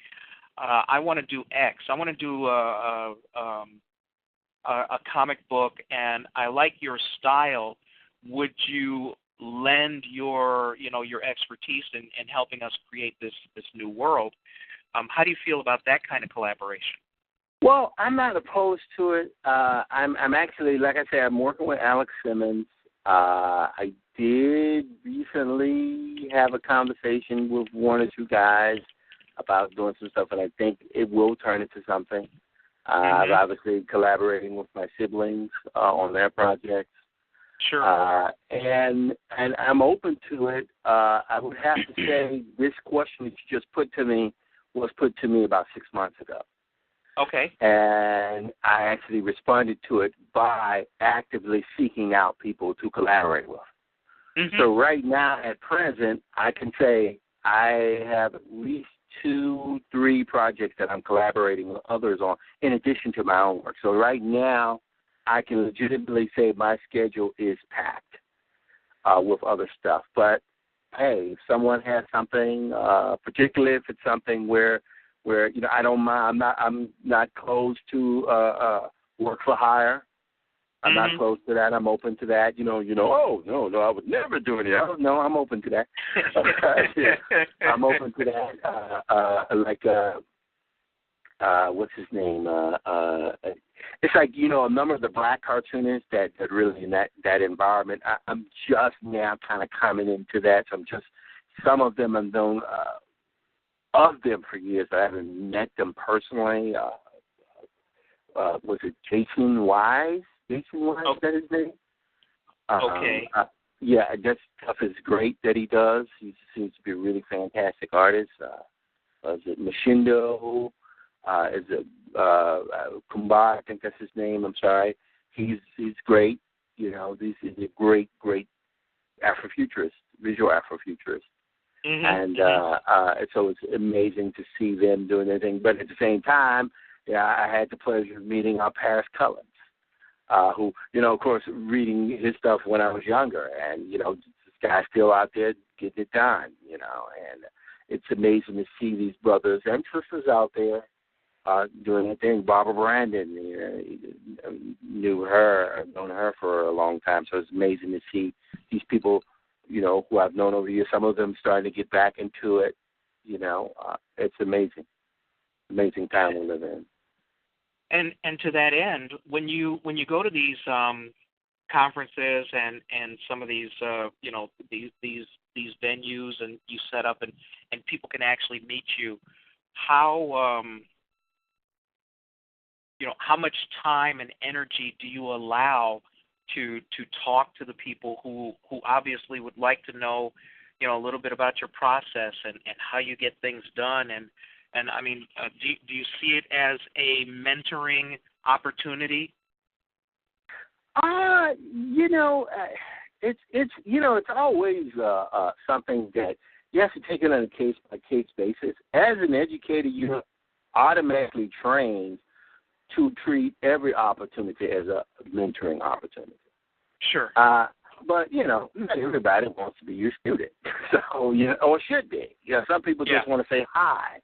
I want to do X, I want to do a comic book, and I like your style, would you lend your expertise in helping us create this new world? How do you feel about that kind of collaboration? Well, I'm not opposed to it. I'm actually, like I said, I'm working with Alex Simmons. I did recently have a conversation with one or two guys about doing some stuff, and I think it will turn into something. I've obviously collaborating with my siblings on their projects. Sure. And I'm open to it. I would have to say this question that you just put to me was put to me about 6 months ago. Okay. And I actually responded to it by actively seeking out people to collaborate with. Mm-hmm. So right now, at present, I can say I have at least 2-3 projects that I'm collaborating with others on, in addition to my own work. So right now, I can legitimately say my schedule is packed with other stuff. But hey, if someone has something, particularly if it's something where I don't mind, I'm not closed to work for hire. I'm not close to that. I'm open to that. Oh no, I would never do it. No, I'm open to that. I'm open to that. What's his name? It's like, a number of the black cartoonists that really in that environment. I'm just now kind of coming into that. So some of them I've known of them for years. I haven't met them personally. Was it Jason Wise? Jason Wise, is that his name? Okay. Yeah, that stuff is great that he does. He seems to be a really fantastic artist. Is it Machindo? Is it Kumba? I think that's his name. I'm sorry. He's great. He's a great Afrofuturist, visual Afrofuturist. And so it's amazing to see them doing their thing. But at the same time, I had the pleasure of meeting Paris Cullins, who, of course, reading his stuff when I was younger. And, this guy's still out there getting it done, and it's amazing to see these brothers and sisters out there doing their thing. Barbara Brandon, known her for a long time. So it's amazing to see these people, who I've known over the years, some of them starting to get back into it. It's amazing. Amazing time we live in. And to that end, when you go to these conferences and some of these these venues, and you set up and people can actually meet you, how much time and energy do you allow to talk to the people who obviously would like to know a little bit about your process and how you get things done, and I mean, do you see it as a mentoring opportunity? It's always something that you have to take it on a case by case basis. As an educator, you're automatically trained to treat every opportunity as a mentoring opportunity. Sure. But, not everybody wants to be your student, so, or should be. Some people just want to say hi.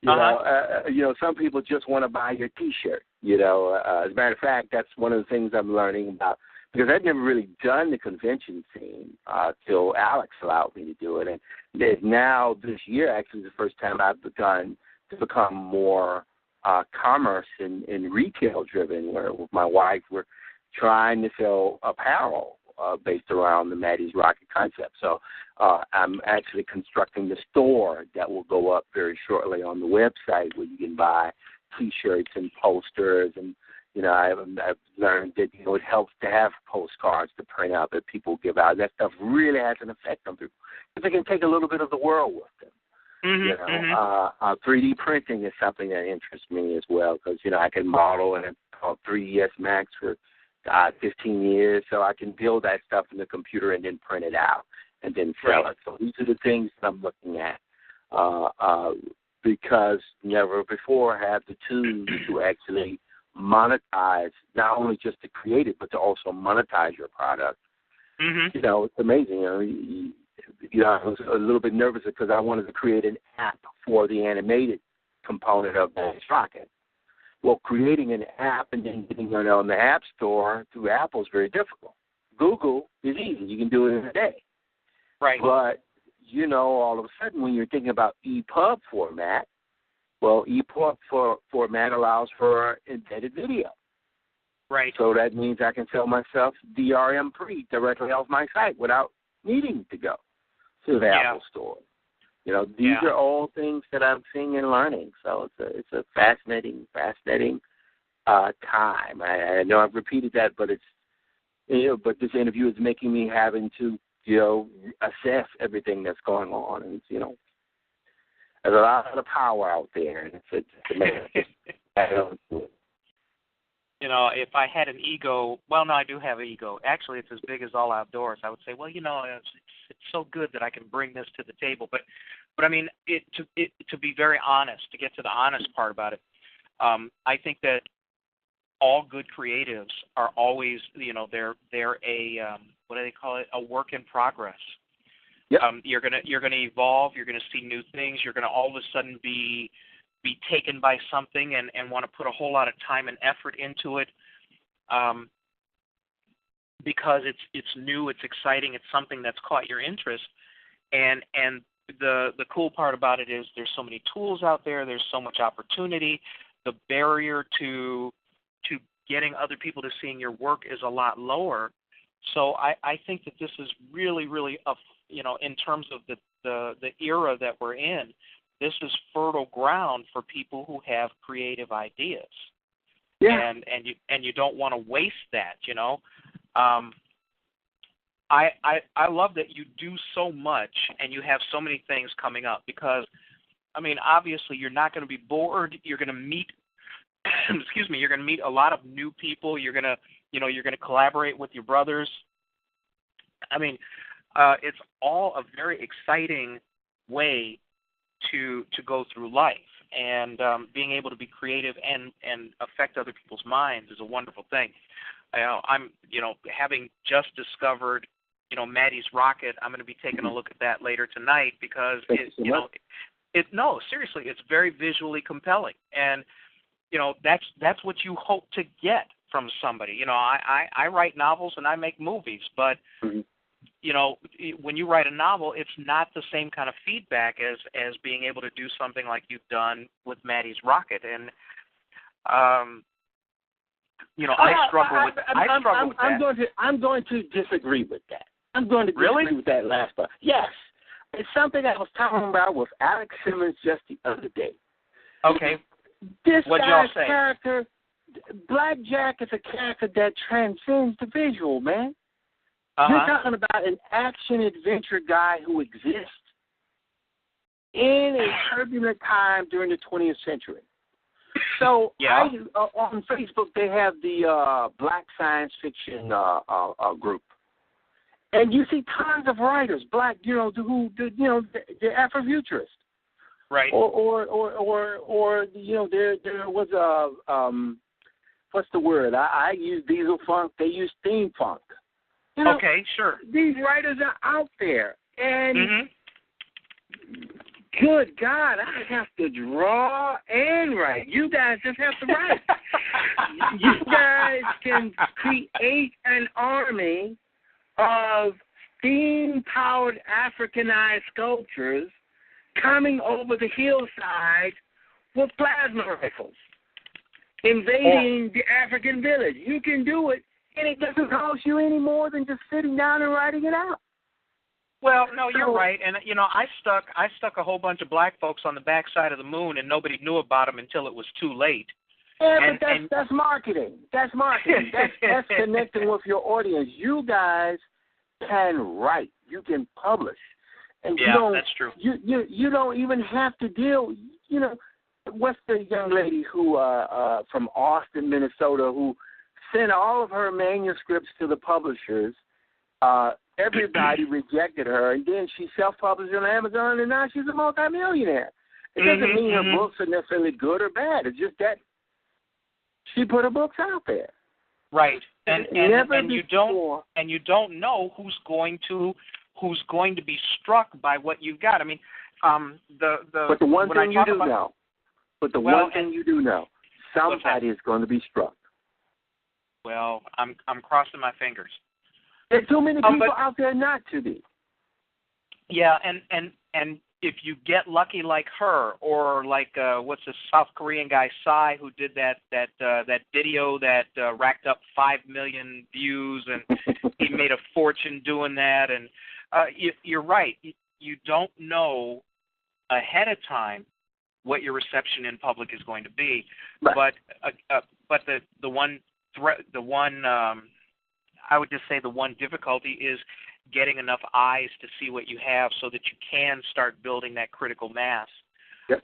Some people just want to buy your T-shirt. As a matter of fact, that's one of the things I'm learning about, because I'd never really done the convention scene till Alex allowed me to do it. And now this year, actually, the first time I've begun to become more commerce and retail-driven, where with my wife we're trying to sell apparel based around the Maddie's Rocket concept. So I'm actually constructing the store that will go up very shortly on the website, where you can buy T-shirts and posters. And, I've learned that, it helps to have postcards to print out that people give out. That stuff really has an effect on people, because they can take a little bit of the world with them. 3D printing is something that interests me as well, because, I can model, and it's called 3ds Max for 15 years, so I can build that stuff in the computer and then print it out and then sell it. So these are the things that I'm looking at, because never before have the tools to actually monetize, not only just to create it, but to also monetize your product. Mm-hmm. You know, it's amazing. I was a little bit nervous because I wanted to create an app for the animated component of Manny's Rocket. Well, creating an app and then getting it on the App Store through Apple is very difficult. Google is easy. You can do it in a day. Right. But, you know, all of a sudden when you're thinking about EPUB format, well, EPUB format allows for embedded video. Right. So that means I can sell myself DRM free directly off my site without needing to go to the Apple Store. You know, these are all things that I'm seeing and learning. So it's a fascinating time. I know I've repeated that, but but this interview is making me having to, you know, assess everything that's going on. And, you know, there's a lot of power out there, and it's amazing. You know, if I had an ego, well, no, I do have an ego. Actually, it's as big as All Outdoors. I would say, well, you know, it's so good that I can bring this to the table. But I mean, to be very honest, to get to the honest part about it, I think that all good creatives are always, you know, they're a what do they call it? A work in progress. Yep. You're gonna evolve. You're gonna see new things. You're gonna all of a sudden be taken by something and want to put a whole lot of time and effort into it, because it's new, it's exciting, it's something that's caught your interest, and the cool part about it is there's so many tools out there, there's so much opportunity, the barrier to getting other people to seeing your work is a lot lower. So I think that this is really, really you know, in terms of the era that we're in, this is fertile ground for people who have creative ideas. Yeah. And you don't want to waste that, you know. I love that you do so much and you have so many things coming up, because, I mean, obviously you're not going to be bored. You're going to meet, excuse me, you're going to meet a lot of new people. You're going to collaborate with your brothers. I mean, it's all a very exciting way to go through life, and being able to be creative and affect other people's minds is a wonderful thing. I'm, you know, having just discovered, you know, Maddie's Rocket, I'm going to be taking a look at that later tonight, because no, seriously, it's very visually compelling, and you know, that's what you hope to get from somebody. You know, I write novels and I make movies, but you know, when you write a novel, it's not the same kind of feedback as being able to do something like you've done with Maddie's Rocket. And, you know, I struggle with that. I'm going to disagree with that. I'm going to disagree with that last part. Yes. It's something I was talking about with Alex Simmons just the other day. Okay. This What'd guy's y'all say? character, Black Jack, is a character that transcends the visual, man. You're talking about an action-adventure guy who exists in a turbulent time during the 20th century. So on Facebook, they have the Black Science Fiction group. And you see tons of writers, black, you know, they're Afrofuturists. Right. Or you know, there was a, what's the word? I use diesel funk, they use theme funk. You know, okay, sure. These writers are out there, and good God, I have to draw and write. You guys just have to write. You guys can create an army of steam-powered Africanized sculptures coming over the hillside with plasma rifles, invading the African village. You can do it. And it doesn't cost you any more than just sitting down and writing it out. Well, no, you're right. And, you know, I stuck a whole bunch of black folks on the backside of the moon, and nobody knew about them until it was too late. Yeah, but that's marketing. That's marketing. That's connecting with your audience. You guys can write. You can publish. And that's true. You don't even have to deal, you know, what's the young lady who from Austin, Minnesota, who sent all of her manuscripts to the publishers. Everybody rejected her, and then she self-published on Amazon, and now she's a multimillionaire. It doesn't mean her books are necessarily good or bad. It's just that She put her books out there. Right. And you before. don't know who's going to be struck by what you've got. I mean, But the one thing you do know. But the one thing you do know, somebody is going to be struck. Well, I'm crossing my fingers. There's too many people out there not to be. Yeah, and if you get lucky like her, or like what's the South Korean guy Psy, who did that video that racked up 5 million views, and he made a fortune doing that. And you're right. You don't know ahead of time what your reception in public is going to be. Right. But the one I would just say the one difficulty is getting enough eyes to see what you have so that you can start building that critical mass. Yep.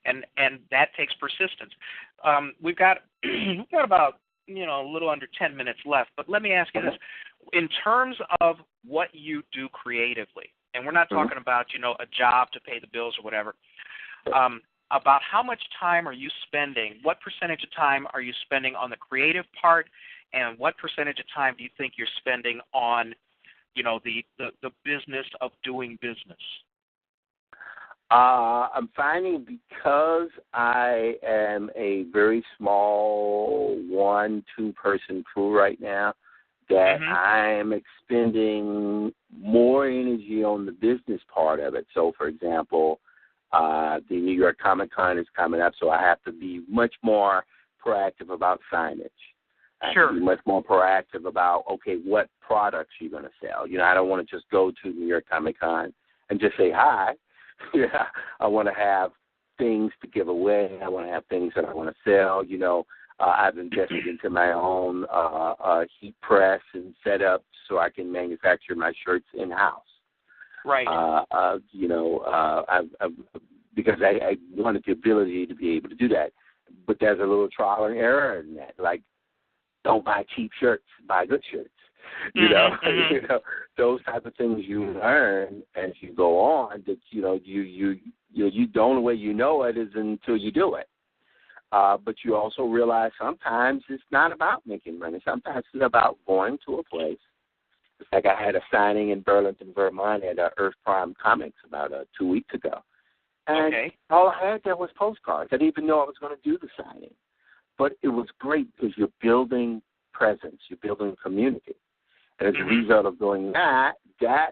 And that takes persistence. We've got about a little under 10 minutes left, but let me ask you this. In terms of what you do creatively, and we're not talking about a job to pay the bills or whatever, about how much time are you spending, what percentage of time are you spending on the creative part, and what percentage of time do you think you're spending on the business of doing business? I'm finding, because I am a very small 1-2 person crew right now, that I'm expending more energy on the business part of it. So, for example, the New York Comic Con is coming up, so I have to be much more proactive about signage. I have to be much more proactive about, okay, what products you're going to sell. I don't want to just go to New York Comic Con and just say hi. I want to have things to give away. I want to have things that I want to sell. I've invested into my own heat press and setup so I can manufacture my shirts in-house. Right. Because I wanted the ability to be able to do that. But there's a little trial and error in that. Like, don't buy cheap shirts, buy good shirts. Those type of things you learn as you go on. That you the only way you know it is until you do it. But you also realize sometimes it's not about making money. Sometimes it's about going to a place. It's like I had a signing in Burlington, Vermont at Earth Prime Comics about 2 weeks ago. And all I had there was postcards. I didn't even know I was going to do the signing. But it was great because you're building presence. You're building community. And as a result of doing that, that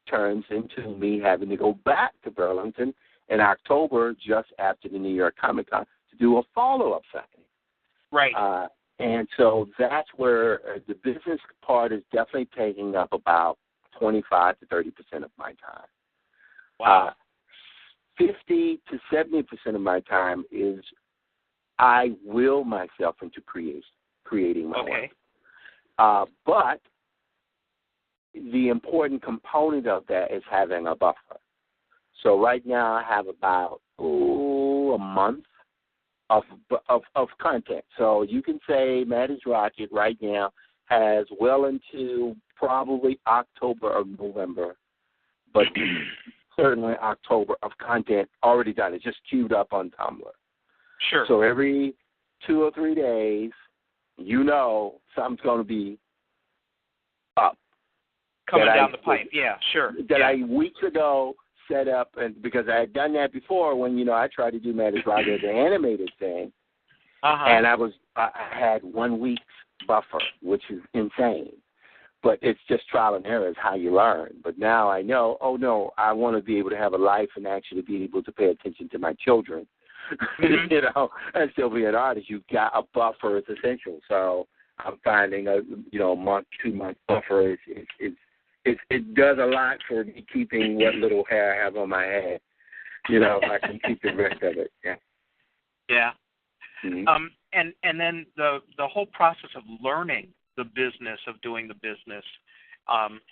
turns into me having to go back to Burlington in October just after the New York Comic Con to do a follow-up signing. Right. And so that's where the business part is definitely taking up about 25 to 30% of my time. Wow. 50 to 70% of my time is I will myself into creating my work. But the important component of that is having a buffer. So right now I have about a month of content. So you can say Maddie's Rocket right now has well into probably October or November, but certainly October of content already done. It's just queued up on Tumblr. Sure. So every 2 or 3 days, something's going to be up. Coming down the pipe, sure. That I weeks ago set up, and because I had done that before when, I tried to do Maddie's Rocket, the animated thing, and I had 1 week's buffer, which is insane. But it's just trial and error is how you learn. But now I know, I want to be able to have a life and actually be able to pay attention to my children. And still be an artist. You've got a buffer is essential. So I'm finding a month, 2 month buffer it does a lot for me keeping what little hair I have on my head. I can keep the rest of it. Yeah. Yeah. Mm-hmm. And then the whole process of learning the business of doing the business.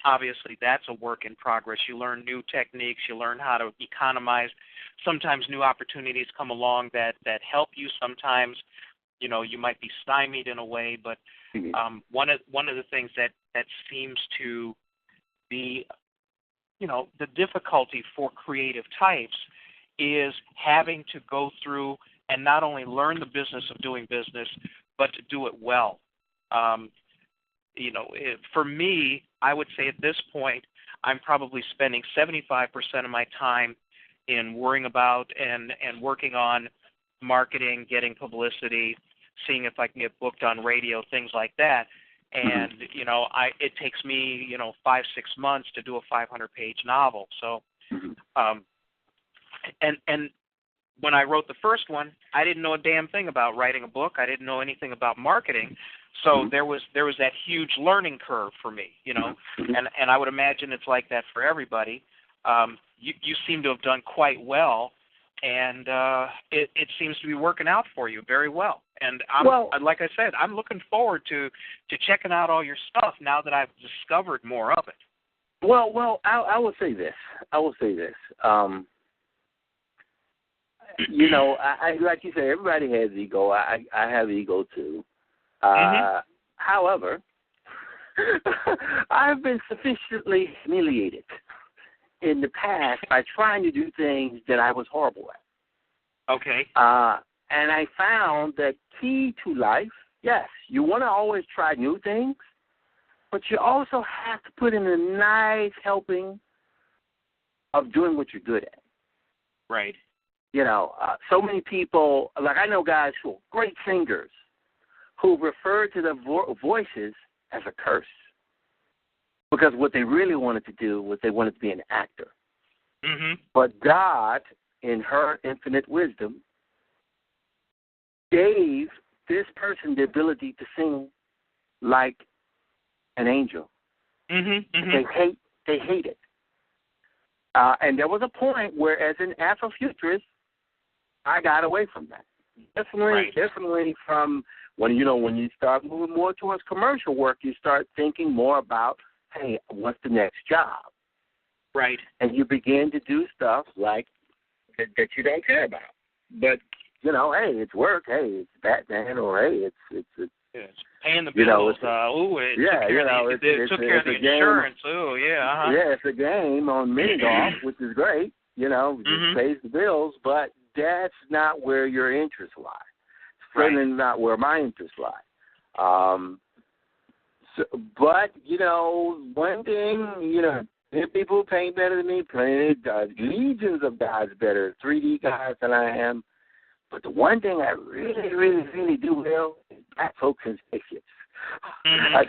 Obviously, that's a work in progress. You learn new techniques. You learn how to economize. Sometimes new opportunities come along that help you. Sometimes, you might be stymied in a way. But one of the things that seems to be, the difficulty for creative types is having to go through and not only learn the business of doing business, but to do it well. For me, I would say at this point, I'm probably spending 75% of my time in worrying about and working on marketing, getting publicity, seeing if I can get booked on radio, things like that. And, it takes me, 5-6 months to do a 500-page novel. So, and when I wrote the first one, I didn't know a damn thing about writing a book. I didn't know anything about marketing. So there was that huge learning curve for me, and I would imagine it's like that for everybody. You seem to have done quite well, and it seems to be working out for you very well. And like I said, I'm looking forward to checking out all your stuff now that I've discovered more of it. Well, I will say this. I like you said, everybody has ego. I have ego too. However, I've been sufficiently humiliated in the past by trying to do things that I was horrible at. Okay. And I found that key to life, yes, you want to always try new things, but you also have to put in a nice helping of doing what you're good at. Right. So many people, like I know guys who are great singers who refer to their voices as a curse because what they really wanted to do was they wanted to be an actor. But God, in her infinite wisdom, gave this person the ability to sing like an angel. They hate it. And there was a point where, as an Afrofuturist, I got away from that. Definitely from when you start moving more towards commercial work, you start thinking more about, hey, what's the next job? Right. And you begin to do stuff like that you don't care about. But hey, it's work. Hey, it's Batman, or hey, it's paying the bills. It took care of the insurance. Yeah, it's a game on mini golf, which is great. It pays the bills, but that's not where your interests lie. Certainly not where my interests lie. But one thing, people paint better than me, painted legions of guys better, 3D guys than I am. But the one thing I really, really, really do well is black folks and spaceships. I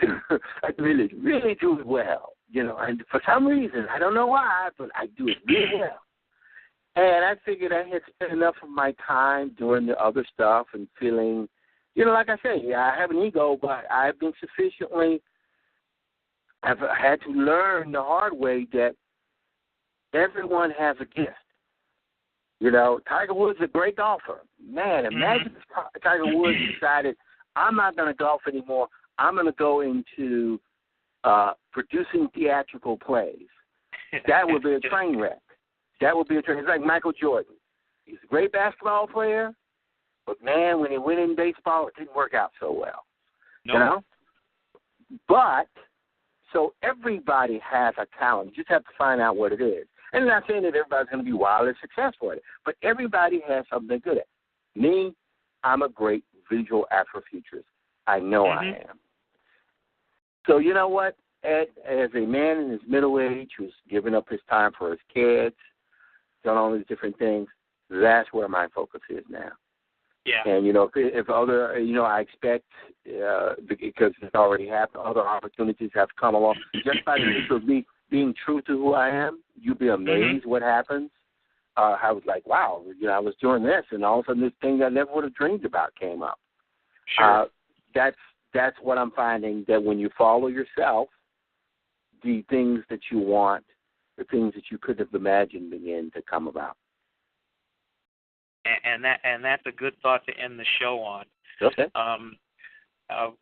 really, really do it well. And for some reason, I don't know why, but I do it really well. And I figured I had spent enough of my time doing the other stuff and feeling, like I say, I have an ego, but I've been I've had to learn the hard way that everyone has a gift. Tiger Woods is a great golfer. Man, imagine if Tiger Woods decided, I'm not going to golf anymore. I'm going to go into producing theatrical plays. That would be a train wreck. It's like Michael Jordan. He's a great basketball player, but, man, when he went in baseball, it didn't work out so well. Nope. But, so everybody has a talent. You just have to find out what it is. And I'm not saying that everybody's going to be wildly successful at it, but everybody has something they're good at. Me, I'm a great visual Afrofuturist. I know I am. So you know what? Ed, as a man in his middle age who's given up his time for his kids, done all these different things, that's where my focus is now. Yeah. And, if other, I expect, because it's already happened, other opportunities have come along. Just by the nature of me being true to who I am, you'd be amazed what happens. I was like, wow, I was doing this, and all of a sudden this thing I never would have dreamed about came up. Sure. That's what I'm finding, that when you follow yourself, the things that you want, the things that you couldn't have imagined begin to come about. And that's a good thought to end the show on. Okay.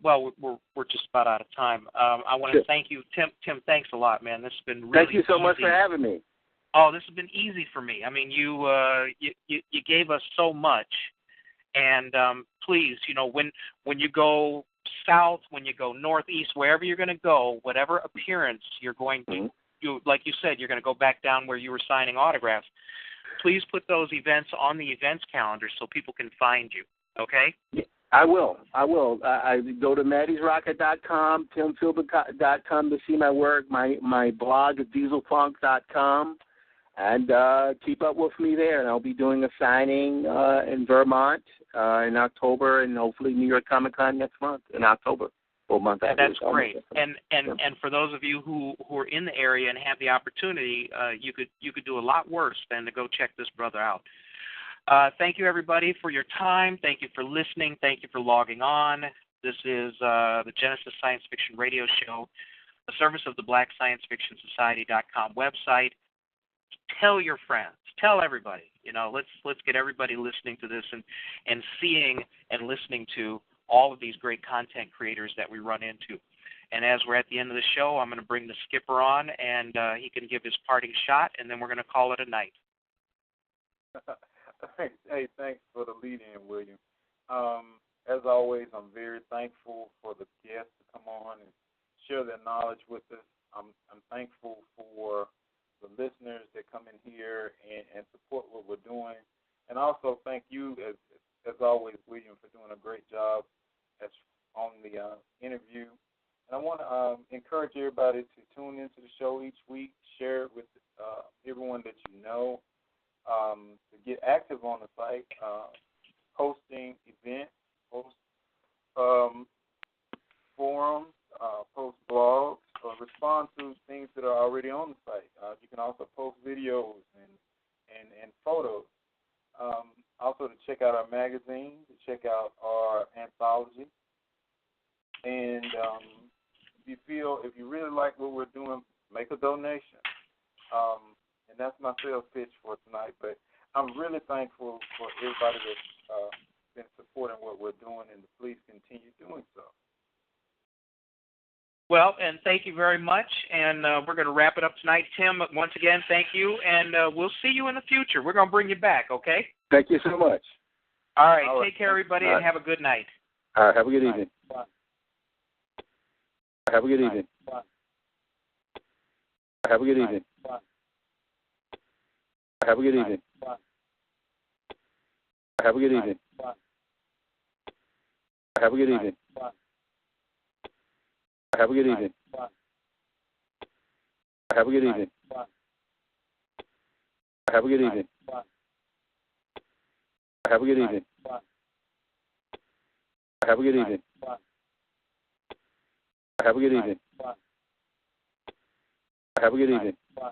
Well, we're just about out of time. I want to thank you, Tim. Tim, thanks a lot, man. This has been really Thank you so easy. much for having me. Oh, this has been easy for me. I mean, you gave us so much, and please, when you go south, when you go northeast, wherever you're going to go, whatever appearance you're going to, like you said, you're going to go back down where you were signing autographs. please put those events on the events calendar so people can find you. Okay? I will. I go to Matty'sRocket.com, TimPhilbert.com to see my work. My blog is dieselfunk.com. And keep up with me there. And I'll be doing a signing in Vermont in October, and hopefully New York Comic Con next month in October. Month after. That's great. And for those of you who are in the area and have the opportunity, you could do a lot worse than to go check this brother out. Thank you, everybody, for your time. Thank you for listening. Thank you for logging on. This is the Genesis Science Fiction Radio Show, a service of the BlackScienceFictionSociety.com website. Tell your friends. Tell everybody. Let's get everybody listening to this and seeing and listening to all of these great content creators that we run into. And as we're at the end of the show, I'm going to bring the skipper on, and he can give his parting shot, and then we're going to call it a night. Hey, thanks for the lead-in, William. As always, I'm very thankful for the guests to come on and share their knowledge with us. I'm thankful for the listeners that come in here and support what we're doing. And also thank you, as always, William, for doing a great job on the interview. And I want to encourage everybody to tune into the show each week, share it with everyone that you know, to get active on the site, posting events, post forums, post blogs, or respond to things that are already on the site. You can also post videos and photos. Also to check out our magazine, to check out our anthology. And if you really like what we're doing, make a donation. And that's my sales pitch for tonight. But I'm really thankful for everybody that's been supporting what we're doing, and please continue doing so. Well, and thank you very much, and we're going to wrap it up tonight. Tim, once again, thank you, and we'll see you in the future. We're going to bring you back, okay? Thank you so much. All right, take care, everybody, and have a good night. All right, have a good evening. Bye. Have a good evening. Bye. Have a good evening. Bye. Have a good evening. Bye. Have a good evening. Bye. Have a good evening. Bye. Have a good evening. Bye. Have a good evening. Bye. Have a good evening. Bye. Have a good evening. Bye. Have a good evening. Bye. Have a good evening. Bye. Have a good evening. Bye.